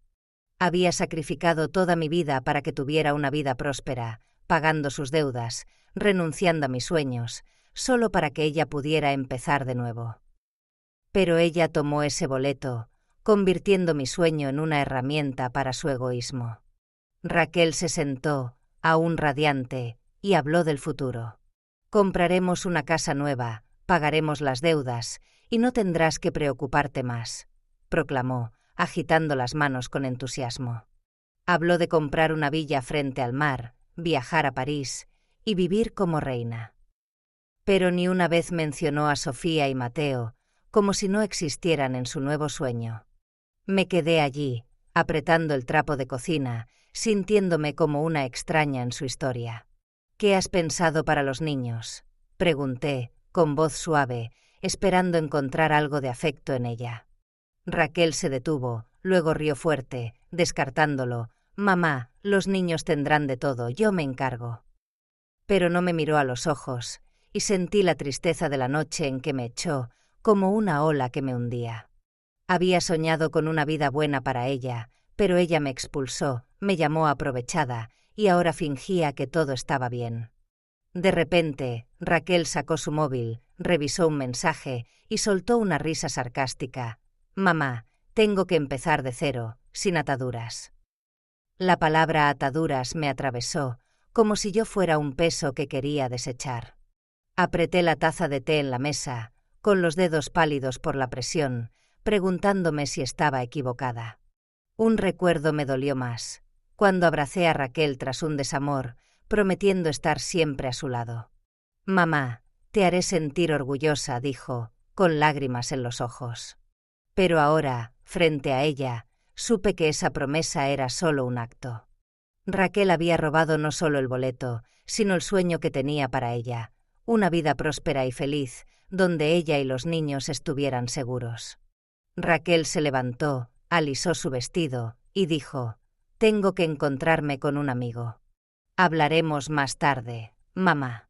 Había sacrificado toda mi vida para que tuviera una vida próspera, pagando sus deudas, renunciando a mis sueños, solo para que ella pudiera empezar de nuevo. Pero ella tomó ese boleto, convirtiendo mi sueño en una herramienta para su egoísmo. Raquel se sentó, aún radiante, y habló del futuro. «Compraremos una casa nueva, pagaremos las deudas, y no tendrás que preocuparte más», proclamó, agitando las manos con entusiasmo. Habló de comprar una villa frente al mar, viajar a París y vivir como reina. Pero ni una vez mencionó a Sofía y Mateo, como si no existieran en su nuevo sueño. Me quedé allí, apretando el trapo de cocina, sintiéndome como una extraña en su historia. «¿Qué has pensado para los niños?», pregunté, con voz suave, esperando encontrar algo de afecto en ella. Raquel se detuvo, luego rió fuerte, descartándolo. «Mamá, los niños tendrán de todo, yo me encargo». Pero no me miró a los ojos, y sentí la tristeza de la noche en que me echó, como una ola que me hundía. Había soñado con una vida buena para ella, pero ella me expulsó, me llamó aprovechada, y ahora fingía que todo estaba bien. De repente, Raquel sacó su móvil, revisó un mensaje y soltó una risa sarcástica. «Mamá, tengo que empezar de cero, sin ataduras». La palabra ataduras me atravesó, como si yo fuera un peso que quería desechar. Apreté la taza de té en la mesa, con los dedos pálidos por la presión, preguntándome si estaba equivocada. Un recuerdo me dolió más, cuando abracé a Raquel tras un desamor, prometiendo estar siempre a su lado. «Mamá, te haré sentir orgullosa», dijo, con lágrimas en los ojos. Pero ahora, frente a ella, supe que esa promesa era solo un acto. Raquel había robado no solo el boleto, sino el sueño que tenía para ella, una vida próspera y feliz, donde ella y los niños estuvieran seguros. Raquel se levantó, alisó su vestido y dijo: «Tengo que encontrarme con un amigo. Hablaremos más tarde, mamá».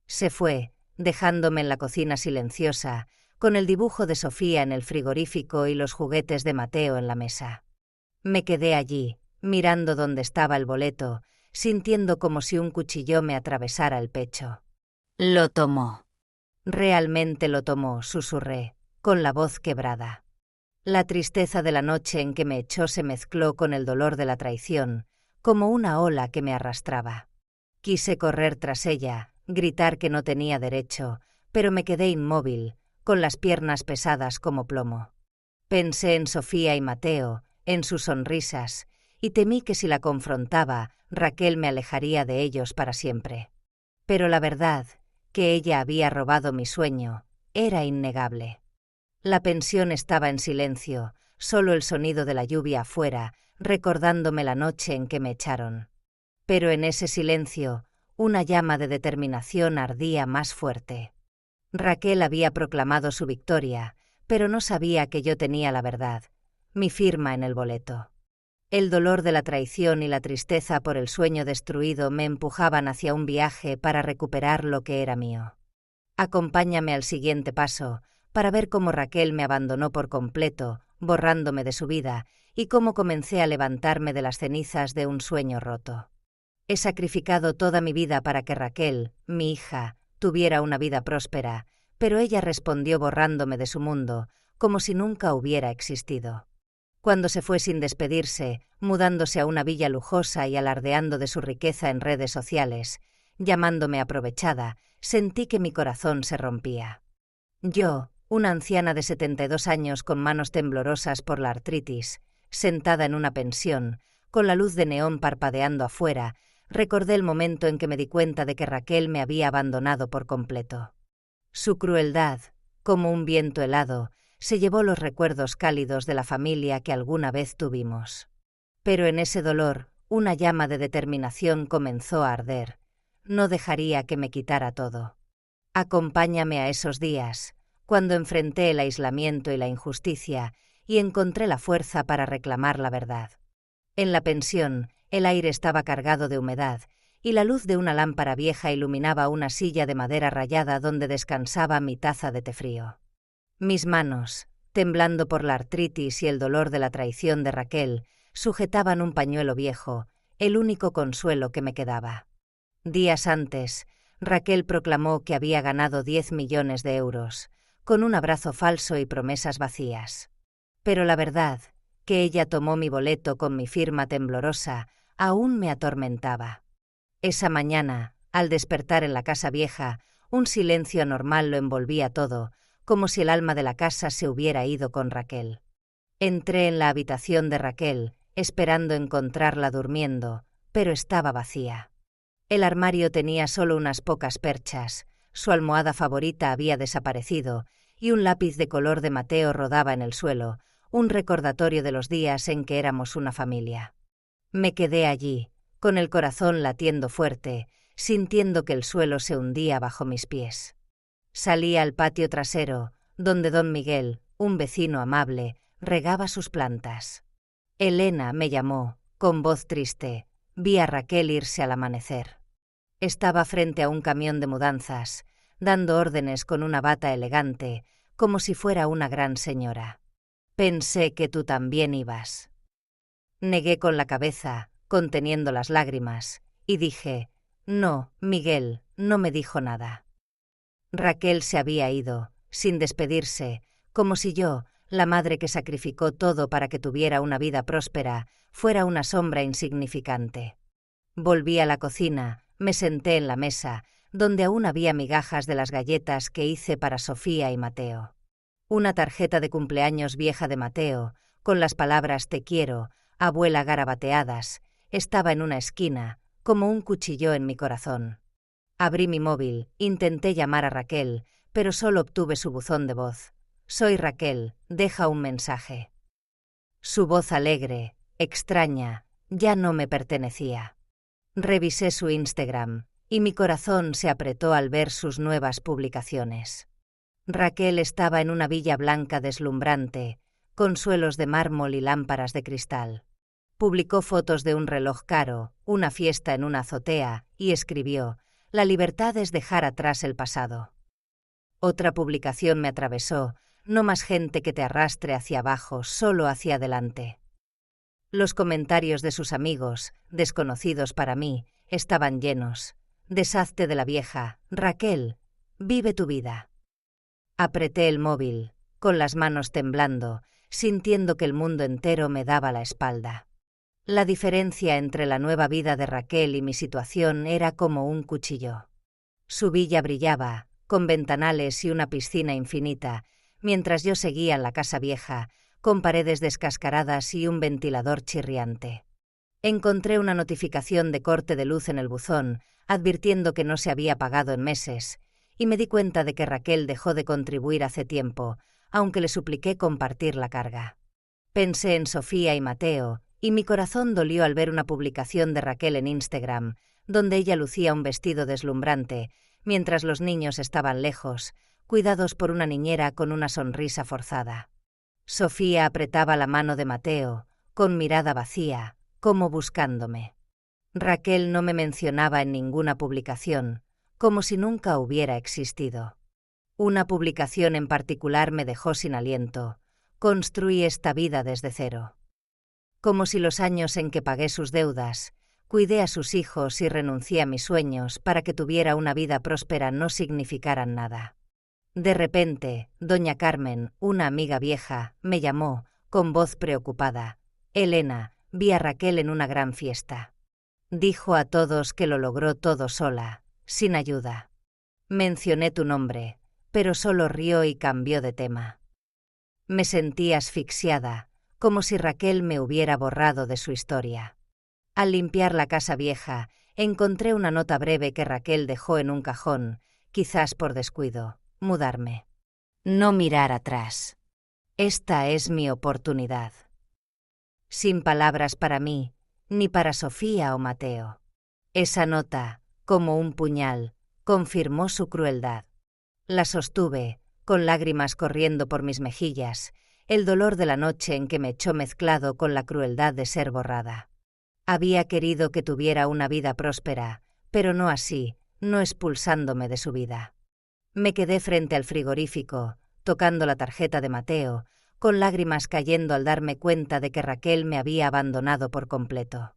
Se fue, dejándome en la cocina silenciosa, con el dibujo de Sofía en el frigorífico y los juguetes de Mateo en la mesa. Me quedé allí, mirando dónde estaba el boleto, sintiendo como si un cuchillo me atravesara el pecho. «Lo tomó». «Realmente lo tomó», susurré, con la voz quebrada. La tristeza de la noche en que me echó se mezcló con el dolor de la traición, como una ola que me arrastraba. Quise correr tras ella, gritar que no tenía derecho, pero me quedé inmóvil, con las piernas pesadas como plomo. Pensé en Sofía y Mateo, en sus sonrisas, y temí que si la confrontaba, Raquel me alejaría de ellos para siempre. Pero la verdad, que ella había robado mi sueño, era innegable. La pensión estaba en silencio, solo el sonido de la lluvia afuera, recordándome la noche en que me echaron. Pero en ese silencio, una llama de determinación ardía más fuerte. Raquel había proclamado su victoria, pero no sabía que yo tenía la verdad, mi firma en el boleto. El dolor de la traición y la tristeza por el sueño destruido me empujaban hacia un viaje para recuperar lo que era mío. Acompáñame al siguiente paso, para ver cómo Raquel me abandonó por completo, borrándome de su vida, y cómo comencé a levantarme de las cenizas de un sueño roto. He sacrificado toda mi vida para que Raquel, mi hija, tuviera una vida próspera, pero ella respondió borrándome de su mundo, como si nunca hubiera existido. Cuando se fue sin despedirse, mudándose a una villa lujosa y alardeando de su riqueza en redes sociales, llamándome aprovechada, sentí que mi corazón se rompía. Yo, una anciana de 72 años con manos temblorosas por la artritis, sentada en una pensión, con la luz de neón parpadeando afuera. Recordé el momento en que me di cuenta de que Raquel me había abandonado por completo. Su crueldad, como un viento helado, se llevó los recuerdos cálidos de la familia que alguna vez tuvimos. Pero en ese dolor, una llama de determinación comenzó a arder. No dejaría que me quitara todo. Acompáñame a esos días, cuando enfrenté el aislamiento y la injusticia y encontré la fuerza para reclamar la verdad. En la pensión, el aire estaba cargado de humedad y la luz de una lámpara vieja iluminaba una silla de madera rayada donde descansaba mi taza de té frío. Mis manos, temblando por la artritis y el dolor de la traición de Raquel, sujetaban un pañuelo viejo, el único consuelo que me quedaba. Días antes, Raquel proclamó que había ganado 10 millones de euros, con un abrazo falso y promesas vacías. Pero la verdad, que ella tomó mi boleto con mi firma temblorosa, aún me atormentaba. Esa mañana, al despertar en la casa vieja, un silencio anormal lo envolvía todo, como si el alma de la casa se hubiera ido con Raquel. Entré en la habitación de Raquel, esperando encontrarla durmiendo, pero estaba vacía. El armario tenía solo unas pocas perchas, su almohada favorita había desaparecido, y un lápiz de color de Mateo rodaba en el suelo, un recordatorio de los días en que éramos una familia. Me quedé allí, con el corazón latiendo fuerte, sintiendo que el suelo se hundía bajo mis pies. Salí al patio trasero, donde don Miguel, un vecino amable, regaba sus plantas. Elena me llamó, con voz triste. Vi a Raquel irse al amanecer. Estaba frente a un camión de mudanzas, dando órdenes con una bata elegante, como si fuera una gran señora. Pensé que tú también ibas. Negué con la cabeza, conteniendo las lágrimas, y dije, no, Miguel, no me dijo nada. Raquel se había ido, sin despedirse, como si yo, la madre que sacrificó todo para que tuviera una vida próspera, fuera una sombra insignificante. Volví a la cocina, me senté en la mesa, donde aún había migajas de las galletas que hice para Sofía y Mateo. Una tarjeta de cumpleaños vieja de Mateo, con las palabras «Te quiero», abuela garabateadas, estaba en una esquina, como un cuchillo en mi corazón. Abrí mi móvil, intenté llamar a Raquel, pero solo obtuve su buzón de voz. «Soy Raquel, deja un mensaje». Su voz alegre, extraña, ya no me pertenecía. Revisé su Instagram, y mi corazón se apretó al ver sus nuevas publicaciones. Raquel estaba en una villa blanca deslumbrante, con suelos de mármol y lámparas de cristal. Publicó fotos de un reloj caro, una fiesta en una azotea, y escribió: «La libertad es dejar atrás el pasado». Otra publicación me atravesó: «No más gente que te arrastre hacia abajo, solo hacia adelante». Los comentarios de sus amigos, desconocidos para mí, estaban llenos. «Deshazte de la vieja, Raquel, vive tu vida». Apreté el móvil, con las manos temblando, sintiendo que el mundo entero me daba la espalda. La diferencia entre la nueva vida de Raquel y mi situación era como un cuchillo. Su villa brillaba, con ventanales y una piscina infinita, mientras yo seguía en la casa vieja, con paredes descascaradas y un ventilador chirriante. Encontré una notificación de corte de luz en el buzón, advirtiendo que no se había pagado en meses, y me di cuenta de que Raquel dejó de contribuir hace tiempo, aunque le supliqué compartir la carga. Pensé en Sofía y Mateo, y mi corazón dolió al ver una publicación de Raquel en Instagram, donde ella lucía un vestido deslumbrante, mientras los niños estaban lejos, cuidados por una niñera con una sonrisa forzada. Sofía apretaba la mano de Mateo, con mirada vacía, como buscándome. Raquel no me mencionaba en ninguna publicación, como si nunca hubiera existido. Una publicación en particular me dejó sin aliento. Construí esta vida desde cero. Como si los años en que pagué sus deudas, cuidé a sus hijos y renuncié a mis sueños para que tuviera una vida próspera no significaran nada. De repente, doña Carmen, una amiga vieja, me llamó, con voz preocupada. «Elena, vi a Raquel en una gran fiesta. Dijo a todos que lo logró todo sola, sin ayuda. Mencioné tu nombre, pero solo rió y cambió de tema. Me sentí asfixiada, como si Raquel me hubiera borrado de su historia. Al limpiar la casa vieja, encontré una nota breve que Raquel dejó en un cajón, quizás por descuido: mudarme. No mirar atrás. Esta es mi oportunidad. Sin palabras para mí, ni para Sofía o Mateo. Esa nota, como un puñal, confirmó su crueldad. La sostuve, con lágrimas corriendo por mis mejillas, el dolor de la noche en que me echó mezclado con la crueldad de ser borrada. Había querido que tuviera una vida próspera, pero no así, no expulsándome de su vida. Me quedé frente al frigorífico, tocando la tarjeta de Mateo, con lágrimas cayendo al darme cuenta de que Raquel me había abandonado por completo.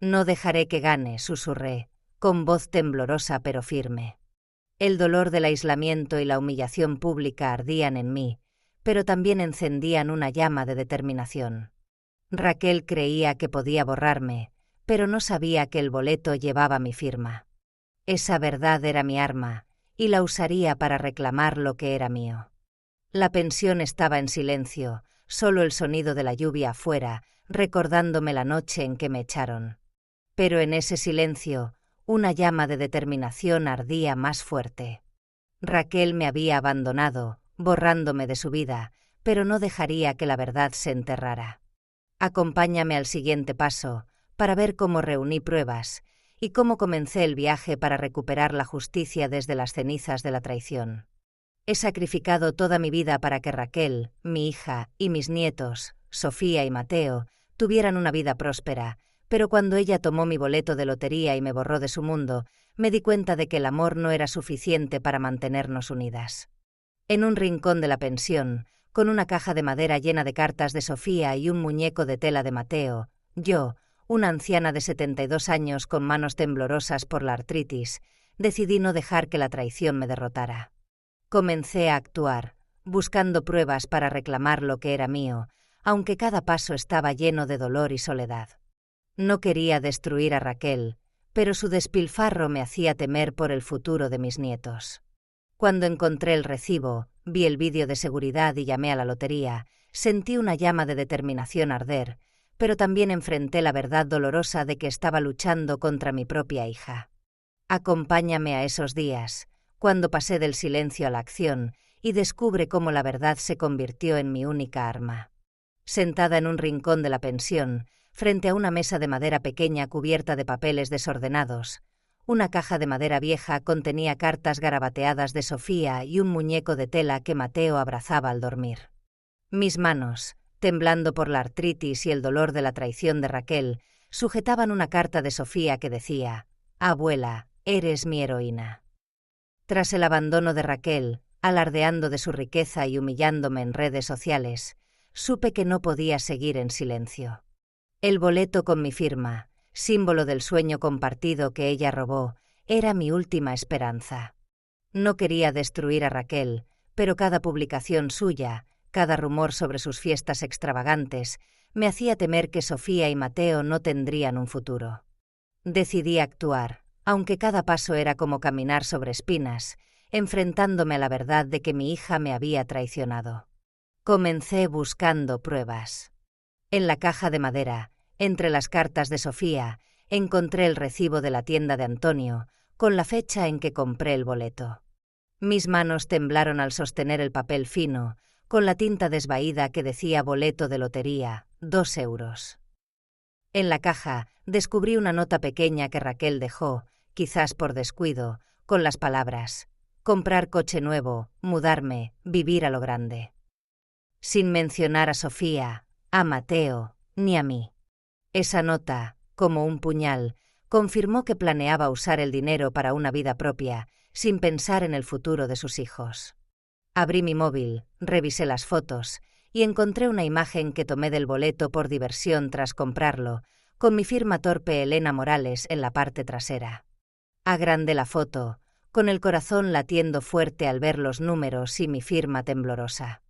No dejaré que gane, susurré, con voz temblorosa pero firme. El dolor del aislamiento y la humillación pública ardían en mí, pero también encendían una llama de determinación. Raquel creía que podía borrarme, pero no sabía que el boleto llevaba mi firma. Esa verdad era mi arma, y la usaría para reclamar lo que era mío. La pensión estaba en silencio, solo el sonido de la lluvia afuera, recordándome la noche en que me echaron. Pero en ese silencio, una llama de determinación ardía más fuerte. Raquel me había abandonado, borrándome de su vida, pero no dejaría que la verdad se enterrara. Acompáñame al siguiente paso, para ver cómo reuní pruebas, y cómo comencé el viaje para recuperar la justicia desde las cenizas de la traición. He sacrificado toda mi vida para que Raquel, mi hija, y mis nietos, Sofía y Mateo, tuvieran una vida próspera, pero cuando ella tomó mi boleto de lotería y me borró de su mundo, me di cuenta de que el amor no era suficiente para mantenernos unidas. En un rincón de la pensión, con una caja de madera llena de cartas de Sofía y un muñeco de tela de Mateo, yo, una anciana de 72 años con manos temblorosas por la artritis, decidí no dejar que la traición me derrotara. Comencé a actuar, buscando pruebas para reclamar lo que era mío, aunque cada paso estaba lleno de dolor y soledad. No quería destruir a Raquel, pero su despilfarro me hacía temer por el futuro de mis nietos. Cuando encontré el recibo, vi el vídeo de seguridad y llamé a la lotería, sentí una llama de determinación arder, pero también enfrenté la verdad dolorosa de que estaba luchando contra mi propia hija. Acompáñame a esos días, cuando pasé del silencio a la acción, y descubre cómo la verdad se convirtió en mi única arma. Sentada en un rincón de la pensión, frente a una mesa de madera pequeña cubierta de papeles desordenados, una caja de madera vieja contenía cartas garabateadas de Sofía y un muñeco de tela que Mateo abrazaba al dormir. Mis manos, temblando por la artritis y el dolor de la traición de Raquel, sujetaban una carta de Sofía que decía: «Abuela, eres mi heroína». Tras el abandono de Raquel, alardeando de su riqueza y humillándome en redes sociales, supe que no podía seguir en silencio. El boleto con mi firma, símbolo del sueño compartido que ella robó, era mi última esperanza. No quería destruir a Raquel, pero cada publicación suya, cada rumor sobre sus fiestas extravagantes, me hacía temer que Sofía y Mateo no tendrían un futuro. Decidí actuar, aunque cada paso era como caminar sobre espinas, enfrentándome a la verdad de que mi hija me había traicionado. Comencé buscando pruebas. En la caja de madera, entre las cartas de Sofía, encontré el recibo de la tienda de Antonio, con la fecha en que compré el boleto. Mis manos temblaron al sostener el papel fino, con la tinta desvaída que decía boleto de lotería, 2 euros. En la caja descubrí una nota pequeña que Raquel dejó, quizás por descuido, con las palabras: comprar coche nuevo, mudarme, vivir a lo grande. Sin mencionar a Sofía, a Mateo, ni a mí. Esa nota, como un puñal, confirmó que planeaba usar el dinero para una vida propia, sin pensar en el futuro de sus hijos. Abrí mi móvil, revisé las fotos y encontré una imagen que tomé del boleto por diversión tras comprarlo, con mi firma torpe Elena Morales en la parte trasera. Agrandé la foto, con el corazón latiendo fuerte al ver los números y mi firma temblorosa.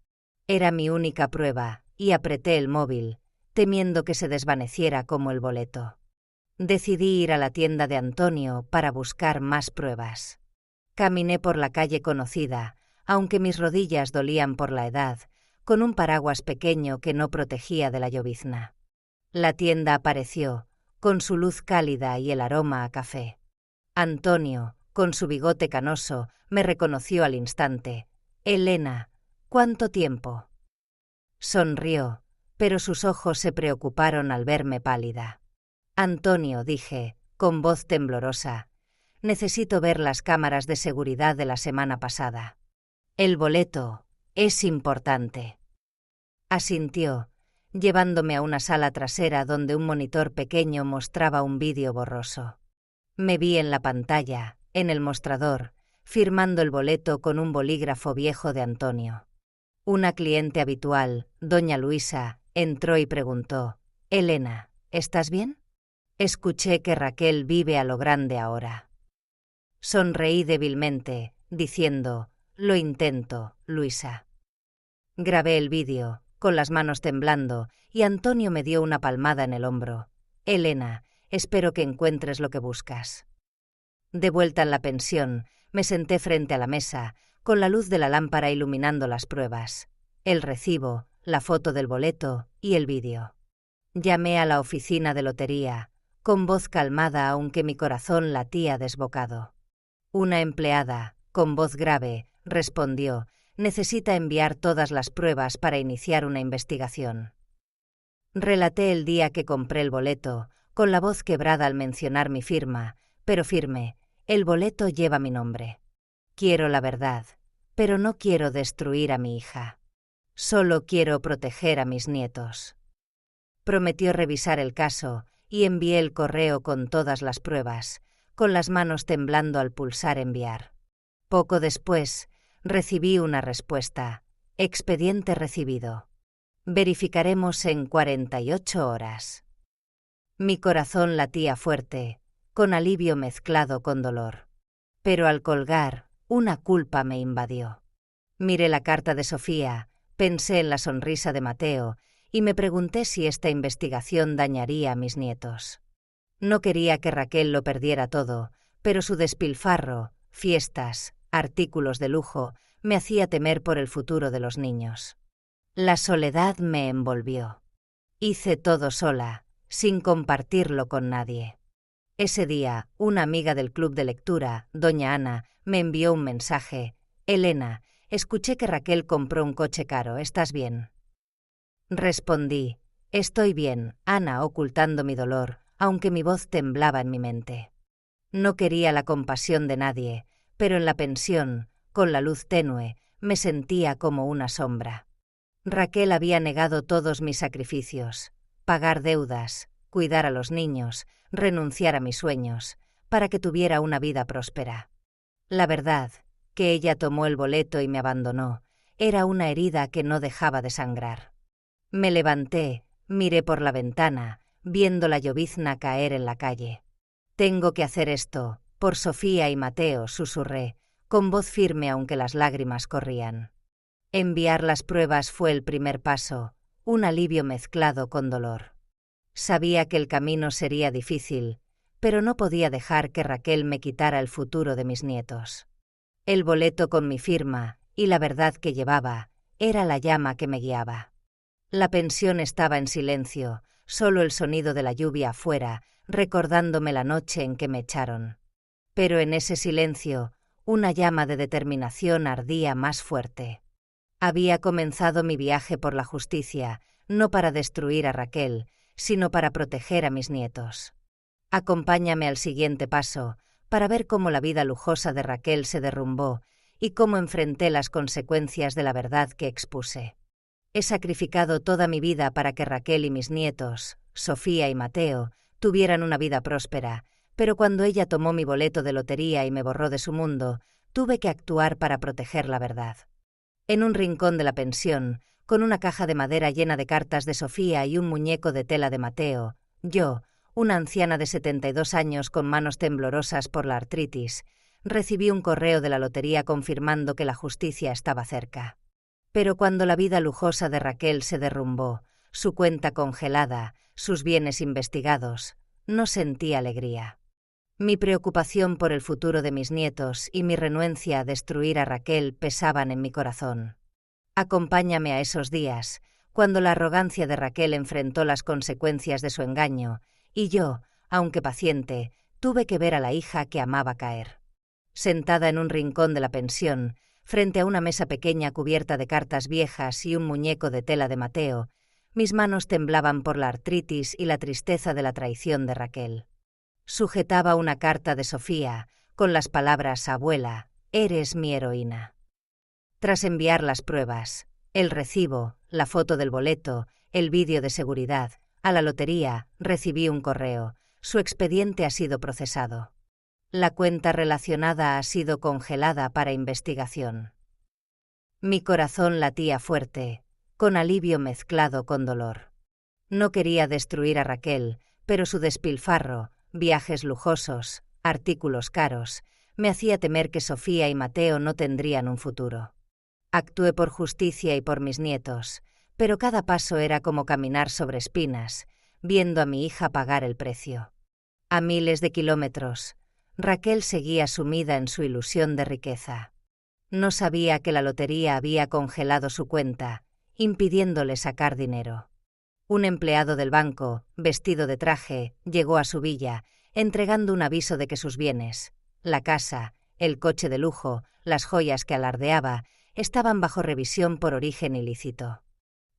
Era mi única prueba, y apreté el móvil, temiendo que se desvaneciera como el boleto. Decidí ir a la tienda de Antonio para buscar más pruebas. Caminé por la calle conocida, aunque mis rodillas dolían por la edad, con un paraguas pequeño que no protegía de la llovizna. La tienda apareció, con su luz cálida y el aroma a café. Antonio, con su bigote canoso, me reconoció al instante. «Elena, ¿cuánto tiempo?». Sonrió, pero sus ojos se preocuparon al verme pálida. «Antonio», dije, con voz temblorosa, «necesito ver las cámaras de seguridad de la semana pasada. El boleto es importante». Asintió, llevándome a una sala trasera donde un monitor pequeño mostraba un vídeo borroso. Me vi en la pantalla, en el mostrador, firmando el boleto con un bolígrafo viejo de Antonio. Una cliente habitual, doña Luisa, entró y preguntó: «Elena, ¿estás bien?». Escuché que Raquel vive a lo grande ahora. Sonreí débilmente, diciendo: «Lo intento, Luisa». Grabé el vídeo, con las manos temblando, y Antonio me dio una palmada en el hombro. «Elena, espero que encuentres lo que buscas». De vuelta en la pensión, me senté frente a la mesa, con la luz de la lámpara iluminando las pruebas, el recibo, la foto del boleto y el vídeo. Llamé a la oficina de lotería, con voz calmada aunque mi corazón latía desbocado. Una empleada, con voz grave, respondió: «Necesita enviar todas las pruebas para iniciar una investigación». Relaté el día que compré el boleto, con la voz quebrada al mencionar mi firma, pero firme: «El boleto lleva mi nombre. Quiero la verdad, pero no quiero destruir a mi hija. Solo quiero proteger a mis nietos». Prometió revisar el caso y envié el correo con todas las pruebas, con las manos temblando al pulsar enviar. Poco después, recibí una respuesta: «Expediente recibido. Verificaremos en 48 horas». Mi corazón latía fuerte, con alivio mezclado con dolor. Pero al colgar, una culpa me invadió. Miré la carta de Sofía, pensé en la sonrisa de Mateo y me pregunté si esta investigación dañaría a mis nietos. No quería que Raquel lo perdiera todo, pero su despilfarro, fiestas, artículos de lujo, me hacía temer por el futuro de los niños. La soledad me envolvió. Hice todo sola, sin compartirlo con nadie. Ese día, una amiga del club de lectura, doña Ana, me envió un mensaje: «Elena, escuché que Raquel compró un coche caro, ¿estás bien?». Respondí: «Estoy bien», Ana ocultando mi dolor, aunque mi voz temblaba en mi mente. No quería la compasión de nadie, pero en la pensión, con la luz tenue, me sentía como una sombra. Raquel había negado todos mis sacrificios: pagar deudas, cuidar a los niños, renunciar a mis sueños, para que tuviera una vida próspera. La verdad, que ella tomó el boleto y me abandonó, era una herida que no dejaba de sangrar. Me levanté, miré por la ventana, viendo la llovizna caer en la calle. «Tengo que hacer esto, por Sofía y Mateo», susurré, con voz firme aunque las lágrimas corrían. Enviar las pruebas fue el primer paso, un alivio mezclado con dolor. Sabía que el camino sería difícil, pero no podía dejar que Raquel me quitara el futuro de mis nietos. El boleto con mi firma, y la verdad que llevaba, era la llama que me guiaba. La pensión estaba en silencio, solo el sonido de la lluvia afuera, recordándome la noche en que me echaron. Pero en ese silencio, una llama de determinación ardía más fuerte. Había comenzado mi viaje por la justicia, no para destruir a Raquel, sino para proteger a mis nietos. Acompáñame al siguiente paso, para ver cómo la vida lujosa de Raquel se derrumbó y cómo enfrenté las consecuencias de la verdad que expuse. He sacrificado toda mi vida para que Raquel y mis nietos, Sofía y Mateo, tuvieran una vida próspera, pero cuando ella tomó mi boleto de lotería y me borró de su mundo, tuve que actuar para proteger la verdad. En un rincón de la pensión, con una caja de madera llena de cartas de Sofía y un muñeco de tela de Mateo, yo, una anciana de 72 años con manos temblorosas por la artritis, recibí un correo de la lotería confirmando que la justicia estaba cerca. Pero cuando la vida lujosa de Raquel se derrumbó, su cuenta congelada, sus bienes investigados, no sentí alegría. Mi preocupación por el futuro de mis nietos y mi renuencia a destruir a Raquel pesaban en mi corazón. Acompáñame a esos días, cuando la arrogancia de Raquel enfrentó las consecuencias de su engaño, y yo, aunque paciente, tuve que ver a la hija que amaba caer. Sentada en un rincón de la pensión, frente a una mesa pequeña cubierta de cartas viejas y un muñeco de tela de Mateo, mis manos temblaban por la artritis y la tristeza de la traición de Raquel. Sujetaba una carta de Sofía, con las palabras «Abuela, eres mi heroína». Tras enviar las pruebas, el recibo, la foto del boleto, el vídeo de seguridad, a la lotería, recibí un correo. Su expediente ha sido procesado. La cuenta relacionada ha sido congelada para investigación. Mi corazón latía fuerte, con alivio mezclado con dolor. No quería destruir a Raquel, pero su despilfarro, viajes lujosos, artículos caros, me hacía temer que Sofía y Mateo no tendrían un futuro. Actué por justicia y por mis nietos, pero cada paso era como caminar sobre espinas, viendo a mi hija pagar el precio. A miles de kilómetros, Raquel seguía sumida en su ilusión de riqueza. No sabía que la lotería había congelado su cuenta, impidiéndole sacar dinero. Un empleado del banco, vestido de traje, llegó a su villa, entregando un aviso de que sus bienes, la casa, el coche de lujo, las joyas que alardeaba, estaban bajo revisión por origen ilícito.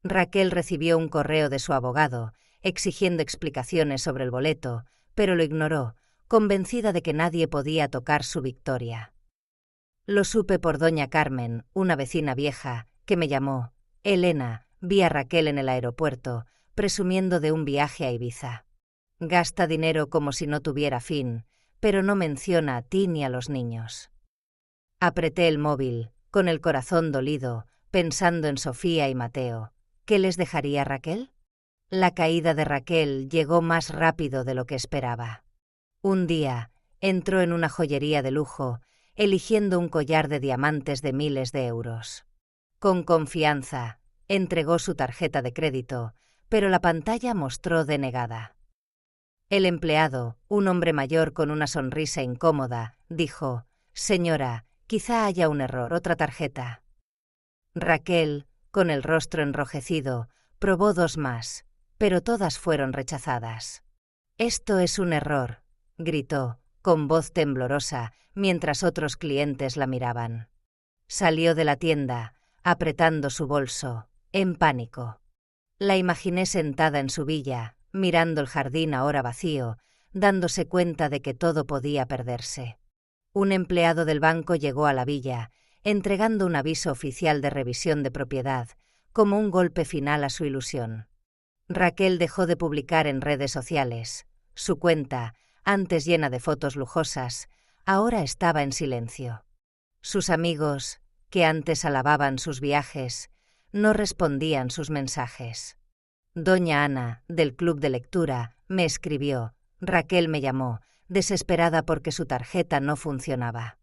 Raquel recibió un correo de su abogado, exigiendo explicaciones sobre el boleto, pero lo ignoró, convencida de que nadie podía tocar su victoria. Lo supe por doña Carmen, una vecina vieja, que me llamó. Elena, vi a Raquel en el aeropuerto, presumiendo de un viaje a Ibiza. Gasta dinero como si no tuviera fin, pero no menciona a ti ni a los niños. Apreté el móvil, con el corazón dolido, pensando en Sofía y Mateo. ¿Qué les dejaría Raquel? La caída de Raquel llegó más rápido de lo que esperaba. Un día, entró en una joyería de lujo, eligiendo un collar de diamantes de miles de euros. Con confianza, entregó su tarjeta de crédito, pero la pantalla mostró denegada. El empleado, un hombre mayor con una sonrisa incómoda, dijo: «Señora, quizá haya un error, otra tarjeta». Raquel, con el rostro enrojecido, probó dos más, pero todas fueron rechazadas. «Esto es un error», gritó, con voz temblorosa, mientras otros clientes la miraban. Salió de la tienda, apretando su bolso, en pánico. La imaginé sentada en su villa, mirando el jardín ahora vacío, dándose cuenta de que todo podía perderse. Un empleado del banco llegó a la villa, entregando un aviso oficial de revisión de propiedad, como un golpe final a su ilusión. Raquel dejó de publicar en redes sociales. Su cuenta, antes llena de fotos lujosas, ahora estaba en silencio. Sus amigos, que antes alababan sus viajes, no respondían sus mensajes. Doña Ana, del club de lectura, me escribió. Raquel me llamó, desesperada porque su tarjeta no funcionaba.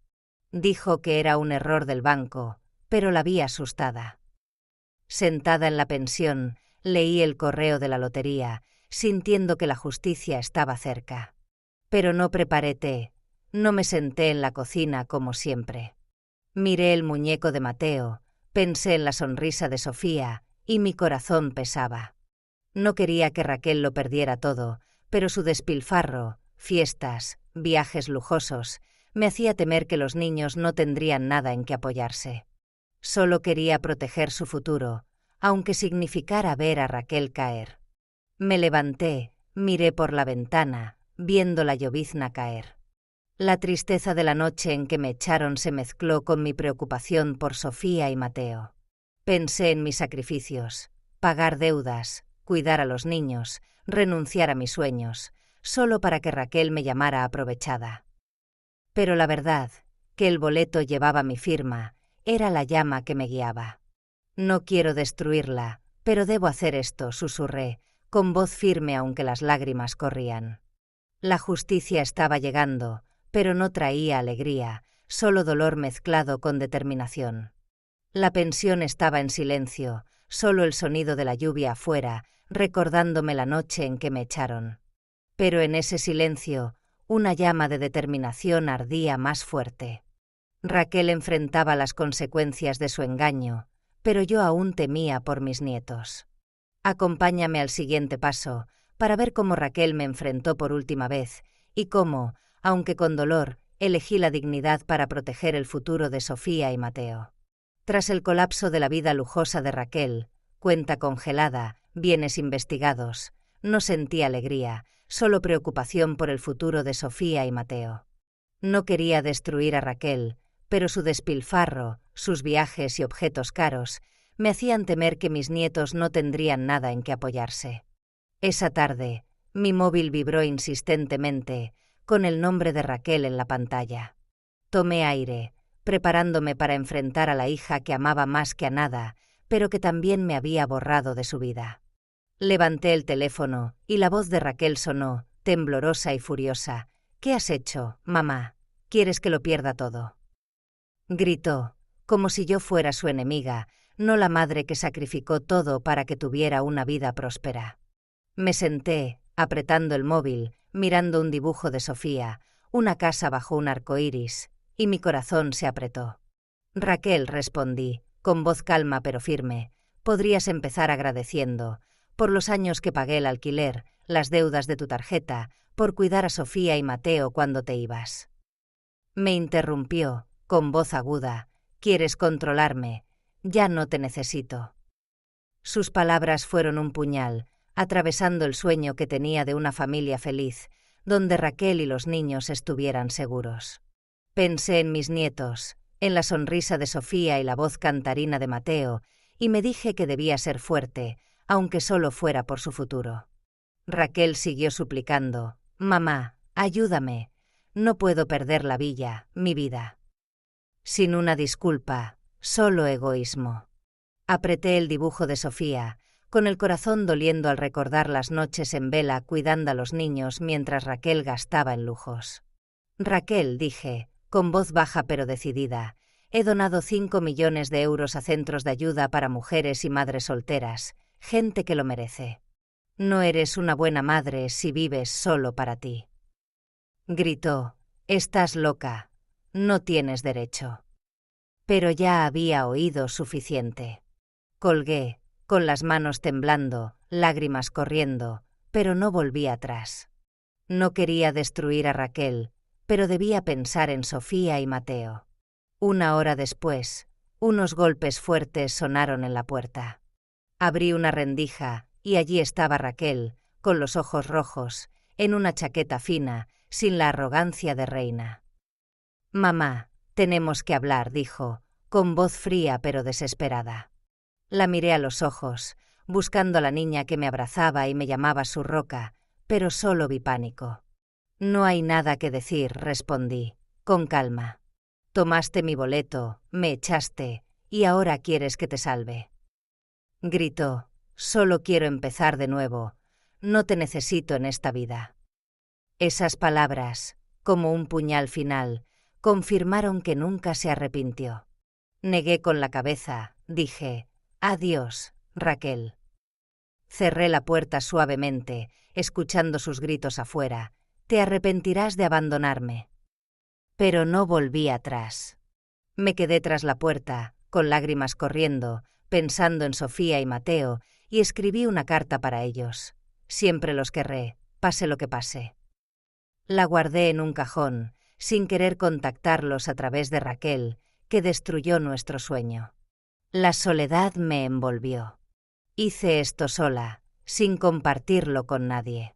Dijo que era un error del banco, pero la vi asustada. Sentada en la pensión, leí el correo de la lotería, sintiendo que la justicia estaba cerca. Pero no preparé té, no me senté en la cocina como siempre. Miré el muñeco de Mateo, pensé en la sonrisa de Sofía, y mi corazón pesaba. No quería que Raquel lo perdiera todo, pero su despilfarro, fiestas, viajes lujosos, me hacía temer que los niños no tendrían nada en que apoyarse. Solo quería proteger su futuro, aunque significara ver a Raquel caer. Me levanté, miré por la ventana, viendo la llovizna caer. La tristeza de la noche en que me echaron se mezcló con mi preocupación por Sofía y Mateo. Pensé en mis sacrificios, pagar deudas, cuidar a los niños, renunciar a mis sueños, solo para que Raquel me llamara aprovechada. Pero la verdad, que el boleto llevaba mi firma, era la llama que me guiaba. No quiero destruirla, pero debo hacer esto, susurré, con voz firme aunque las lágrimas corrían. La justicia estaba llegando, pero no traía alegría, solo dolor mezclado con determinación. La pensión estaba en silencio, solo el sonido de la lluvia afuera, recordándome la noche en que me echaron. Pero en ese silencio, Una llama de determinación ardía más fuerte. Raquel enfrentaba las consecuencias de su engaño, pero yo aún temía por mis nietos. Acompáñame al siguiente paso, para ver cómo Raquel me enfrentó por última vez, y cómo, aunque con dolor, elegí la dignidad para proteger el futuro de Sofía y Mateo. Tras el colapso de la vida lujosa de Raquel, cuenta congelada, bienes investigados, no sentí alegría, solo preocupación por el futuro de Sofía y Mateo. No quería destruir a Raquel, pero su despilfarro, sus viajes y objetos caros, me hacían temer que mis nietos no tendrían nada en que apoyarse. Esa tarde, mi móvil vibró insistentemente, con el nombre de Raquel en la pantalla. Tomé aire, preparándome para enfrentar a la hija que amaba más que a nada, pero que también me había borrado de su vida. Levanté el teléfono, y la voz de Raquel sonó, temblorosa y furiosa. «¿Qué has hecho, mamá? ¿Quieres que lo pierda todo?», gritó, como si yo fuera su enemiga, no la madre que sacrificó todo para que tuviera una vida próspera. Me senté, apretando el móvil, mirando un dibujo de Sofía, una casa bajo un arco iris, y mi corazón se apretó. «Raquel», respondí, con voz calma pero firme, «podrías empezar agradeciendo, por los años que pagué el alquiler, las deudas de tu tarjeta, por cuidar a Sofía y Mateo cuando te ibas». Me interrumpió, con voz aguda, «¿Quieres controlarme? Ya no te necesito». Sus palabras fueron un puñal, atravesando el sueño que tenía de una familia feliz, donde Raquel y los niños estuvieran seguros. Pensé en mis nietos, en la sonrisa de Sofía y la voz cantarina de Mateo, y me dije que debía ser fuerte, aunque solo fuera por su futuro. Raquel siguió suplicando, «Mamá, ayúdame. No puedo perder la villa, mi vida». Sin una disculpa, solo egoísmo. Apreté el dibujo de Sofía, con el corazón doliendo al recordar las noches en vela cuidando a los niños mientras Raquel gastaba en lujos. «Raquel», dije, con voz baja pero decidida, «he donado 5 millones de euros a centros de ayuda para mujeres y madres solteras, gente que lo merece. No eres una buena madre si vives solo para ti». Gritó, «Estás loca, no tienes derecho». Pero ya había oído suficiente. Colgué, con las manos temblando, lágrimas corriendo, pero no volví atrás. No quería destruir a Raquel, pero debía pensar en Sofía y Mateo. 1 hora después, unos golpes fuertes sonaron en la puerta. Abrí una rendija, y allí estaba Raquel, con los ojos rojos, en una chaqueta fina, sin la arrogancia de reina. «Mamá, tenemos que hablar», dijo, con voz fría pero desesperada. La miré a los ojos, buscando a la niña que me abrazaba y me llamaba su roca, pero solo vi pánico. «No hay nada que decir», respondí, con calma. «Tomaste mi boleto, me echaste, y ahora quieres que te salve». Gritó, «Solo quiero empezar de nuevo, no te necesito en esta vida». Esas palabras, como un puñal final, confirmaron que nunca se arrepintió. Negué con la cabeza, dije, «Adiós, Raquel». Cerré la puerta suavemente, escuchando sus gritos afuera, «Te arrepentirás de abandonarme». Pero no volví atrás. Me quedé tras la puerta, con lágrimas corriendo, pensando en Sofía y Mateo, y escribí una carta para ellos. Siempre los querré, pase lo que pase. La guardé en un cajón, sin querer contactarlos a través de Raquel, que destruyó nuestro sueño. La soledad me envolvió. Hice esto sola, sin compartirlo con nadie.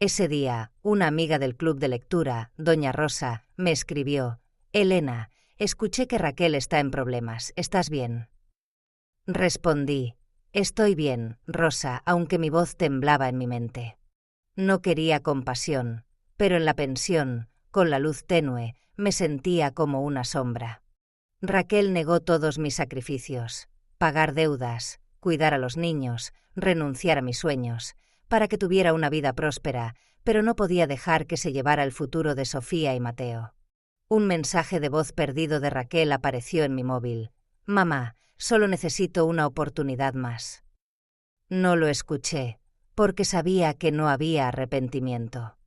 Ese día, una amiga del club de lectura, doña Rosa, me escribió, «Elena, escuché que Raquel está en problemas, ¿estás bien?». Respondí, «Estoy bien, Rosa», aunque mi voz temblaba en mi mente. No quería compasión, pero en la pensión, con la luz tenue, me sentía como una sombra. Raquel negó todos mis sacrificios, pagar deudas, cuidar a los niños, renunciar a mis sueños, para que tuviera una vida próspera, pero no podía dejar que se llevara el futuro de Sofía y Mateo. Un mensaje de voz perdido de Raquel apareció en mi móvil. «Mamá, solo necesito una oportunidad más». No lo escuché, porque sabía que no había arrepentimiento.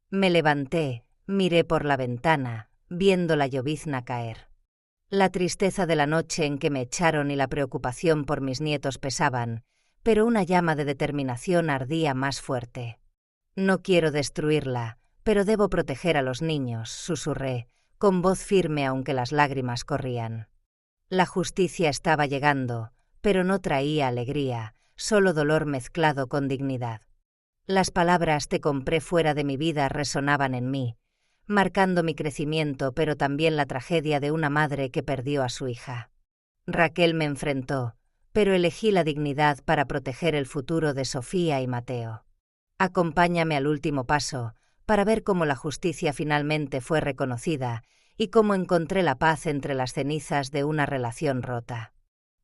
Me levanté, Miré por la ventana, viendo la llovizna caer. La tristeza de la noche en que me echaron y la preocupación por mis nietos pesaban, pero una llama de determinación ardía más fuerte. No quiero destruirla, pero debo proteger a los niños, susurré, con voz firme aunque las lágrimas corrían. La justicia estaba llegando, pero no traía alegría, solo dolor mezclado con dignidad. Las palabras «te compré fuera de mi vida» resonaban en mí, marcando mi crecimiento, pero también la tragedia de una madre que perdió a su hija. Raquel me enfrentó, pero elegí la dignidad para proteger el futuro de Sofía y Mateo. Acompáñame al último paso, para ver cómo la justicia finalmente fue reconocida y cómo encontré la paz entre las cenizas de una relación rota.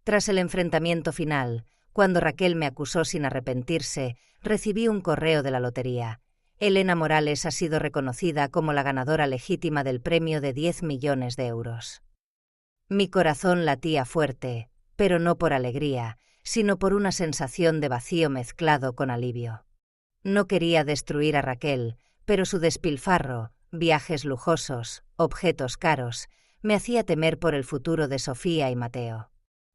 Tras el enfrentamiento final, cuando Raquel me acusó sin arrepentirse, recibí un correo de la lotería. Elena Morales ha sido reconocida como la ganadora legítima del premio de 10 millones de euros. Mi corazón latía fuerte, pero no por alegría, sino por una sensación de vacío mezclado con alivio. No quería destruir a Raquel, pero su despilfarro, viajes lujosos, objetos caros, me hacía temer por el futuro de Sofía y Mateo.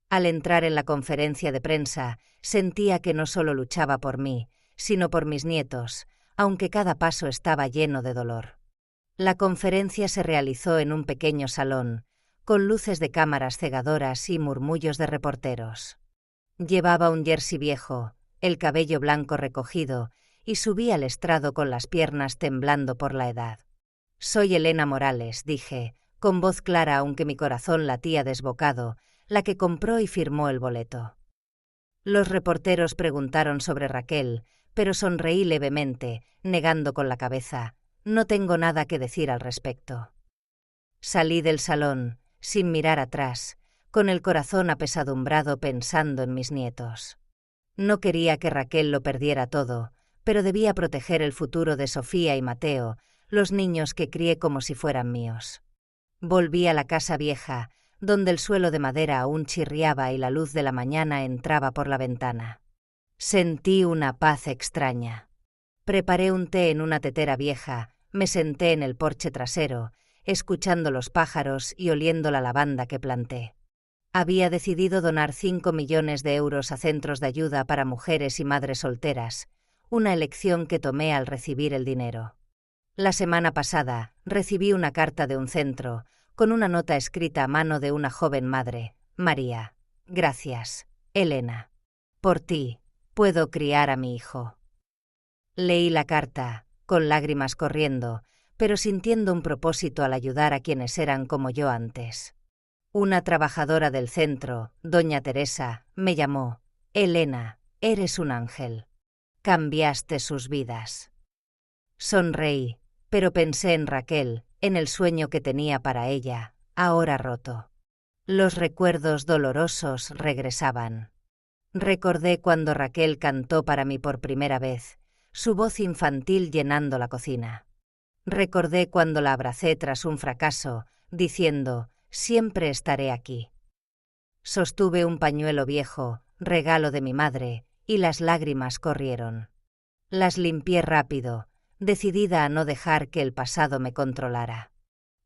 Al entrar en la conferencia de prensa, sentía que no solo luchaba por mí, sino por mis nietos, aunque cada paso estaba lleno de dolor. La conferencia se realizó en un pequeño salón, con luces de cámaras cegadoras y murmullos de reporteros. Llevaba un jersey viejo, el cabello blanco recogido, y subí al estrado con las piernas temblando por la edad. «Soy Elena Morales», dije, con voz clara aunque mi corazón latía desbocado, la que compró y firmó el boleto. Los reporteros preguntaron sobre Raquel, pero sonreí levemente, negando con la cabeza. No tengo nada que decir al respecto. Salí del salón, sin mirar atrás, con el corazón apesadumbrado pensando en mis nietos. No quería que Raquel lo perdiera todo, pero debía proteger el futuro de Sofía y Mateo, los niños que crié como si fueran míos. Volví a la casa vieja, donde el suelo de madera aún chirriaba y la luz de la mañana entraba por la ventana. Sentí una paz extraña. Preparé un té en una tetera vieja, me senté en el porche trasero, escuchando los pájaros y oliendo la lavanda que planté. Había decidido donar 5 millones de euros a centros de ayuda para mujeres y madres solteras, una elección que tomé al recibir el dinero. La semana pasada recibí una carta de un centro, con una nota escrita a mano de una joven madre, María. «Gracias, Elena. Por ti, puedo criar a mi hijo». Leí la carta, con lágrimas corriendo, pero sintiendo un propósito al ayudar a quienes eran como yo antes. Una trabajadora del centro, doña Teresa, me llamó. «Elena, eres un ángel. Cambiaste sus vidas». Sonreí, pero pensé en Raquel, en el sueño que tenía para ella, ahora roto. Los recuerdos dolorosos regresaban. Recordé cuando Raquel cantó para mí por primera vez, su voz infantil llenando la cocina. Recordé cuando la abracé tras un fracaso, diciendo, «Siempre estaré aquí». Sostuve un pañuelo viejo, regalo de mi madre, y las lágrimas corrieron. Las limpié rápido, decidida a no dejar que el pasado me controlara.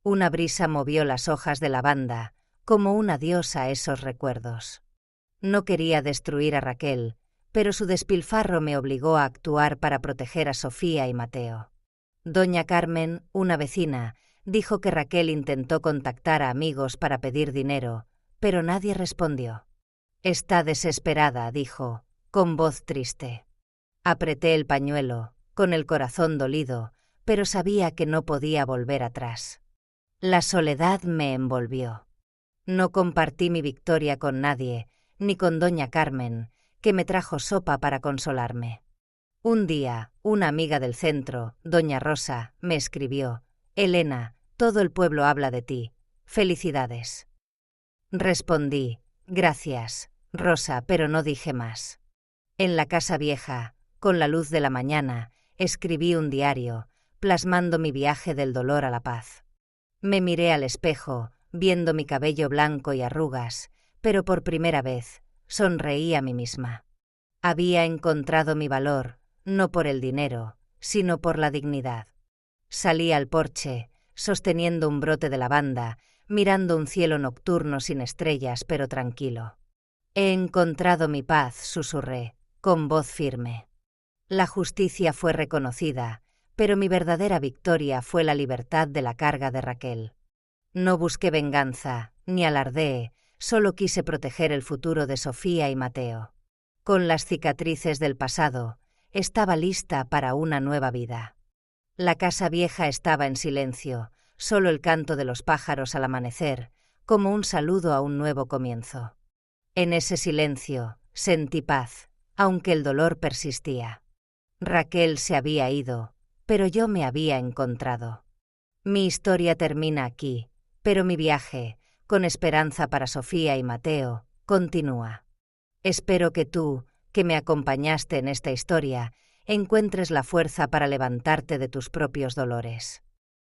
Una brisa movió las hojas de lavanda, como un adiós a esos recuerdos. No quería destruir a Raquel, pero su despilfarro me obligó a actuar para proteger a Sofía y Mateo. Doña Carmen, una vecina, dijo que Raquel intentó contactar a amigos para pedir dinero, pero nadie respondió. «Está desesperada», dijo, con voz triste. Apreté el pañuelo, con el corazón dolido, pero sabía que no podía volver atrás. La soledad me envolvió. No compartí mi victoria con nadie, ni con doña Carmen, que me trajo sopa para consolarme. Un día, una amiga del centro, doña Rosa, me escribió: «Elena, todo el pueblo habla de ti. Felicidades». Respondí: «Gracias, Rosa», pero no dije más. En la casa vieja, con la luz de la mañana, escribí un diario, plasmando mi viaje del dolor a la paz. Me miré al espejo, viendo mi cabello blanco y arrugas, pero por primera vez, sonreí a mí misma. Había encontrado mi valor, no por el dinero, sino por la dignidad. Salí al porche, sosteniendo un brote de lavanda, mirando un cielo nocturno sin estrellas pero tranquilo. He encontrado mi paz, susurré, con voz firme. La justicia fue reconocida, pero mi verdadera victoria fue la libertad de la carga de Raquel. No busqué venganza, ni alardeé, solo quise proteger el futuro de Sofía y Mateo. Con las cicatrices del pasado, estaba lista para una nueva vida. La casa vieja estaba en silencio, solo el canto de los pájaros al amanecer, como un saludo a un nuevo comienzo. En ese silencio sentí paz, aunque el dolor persistía. Raquel se había ido, pero yo me había encontrado. Mi historia termina aquí, pero mi viaje, con esperanza para Sofía y Mateo, continúa. Espero que tú, que me acompañaste en esta historia, encuentres la fuerza para levantarte de tus propios dolores.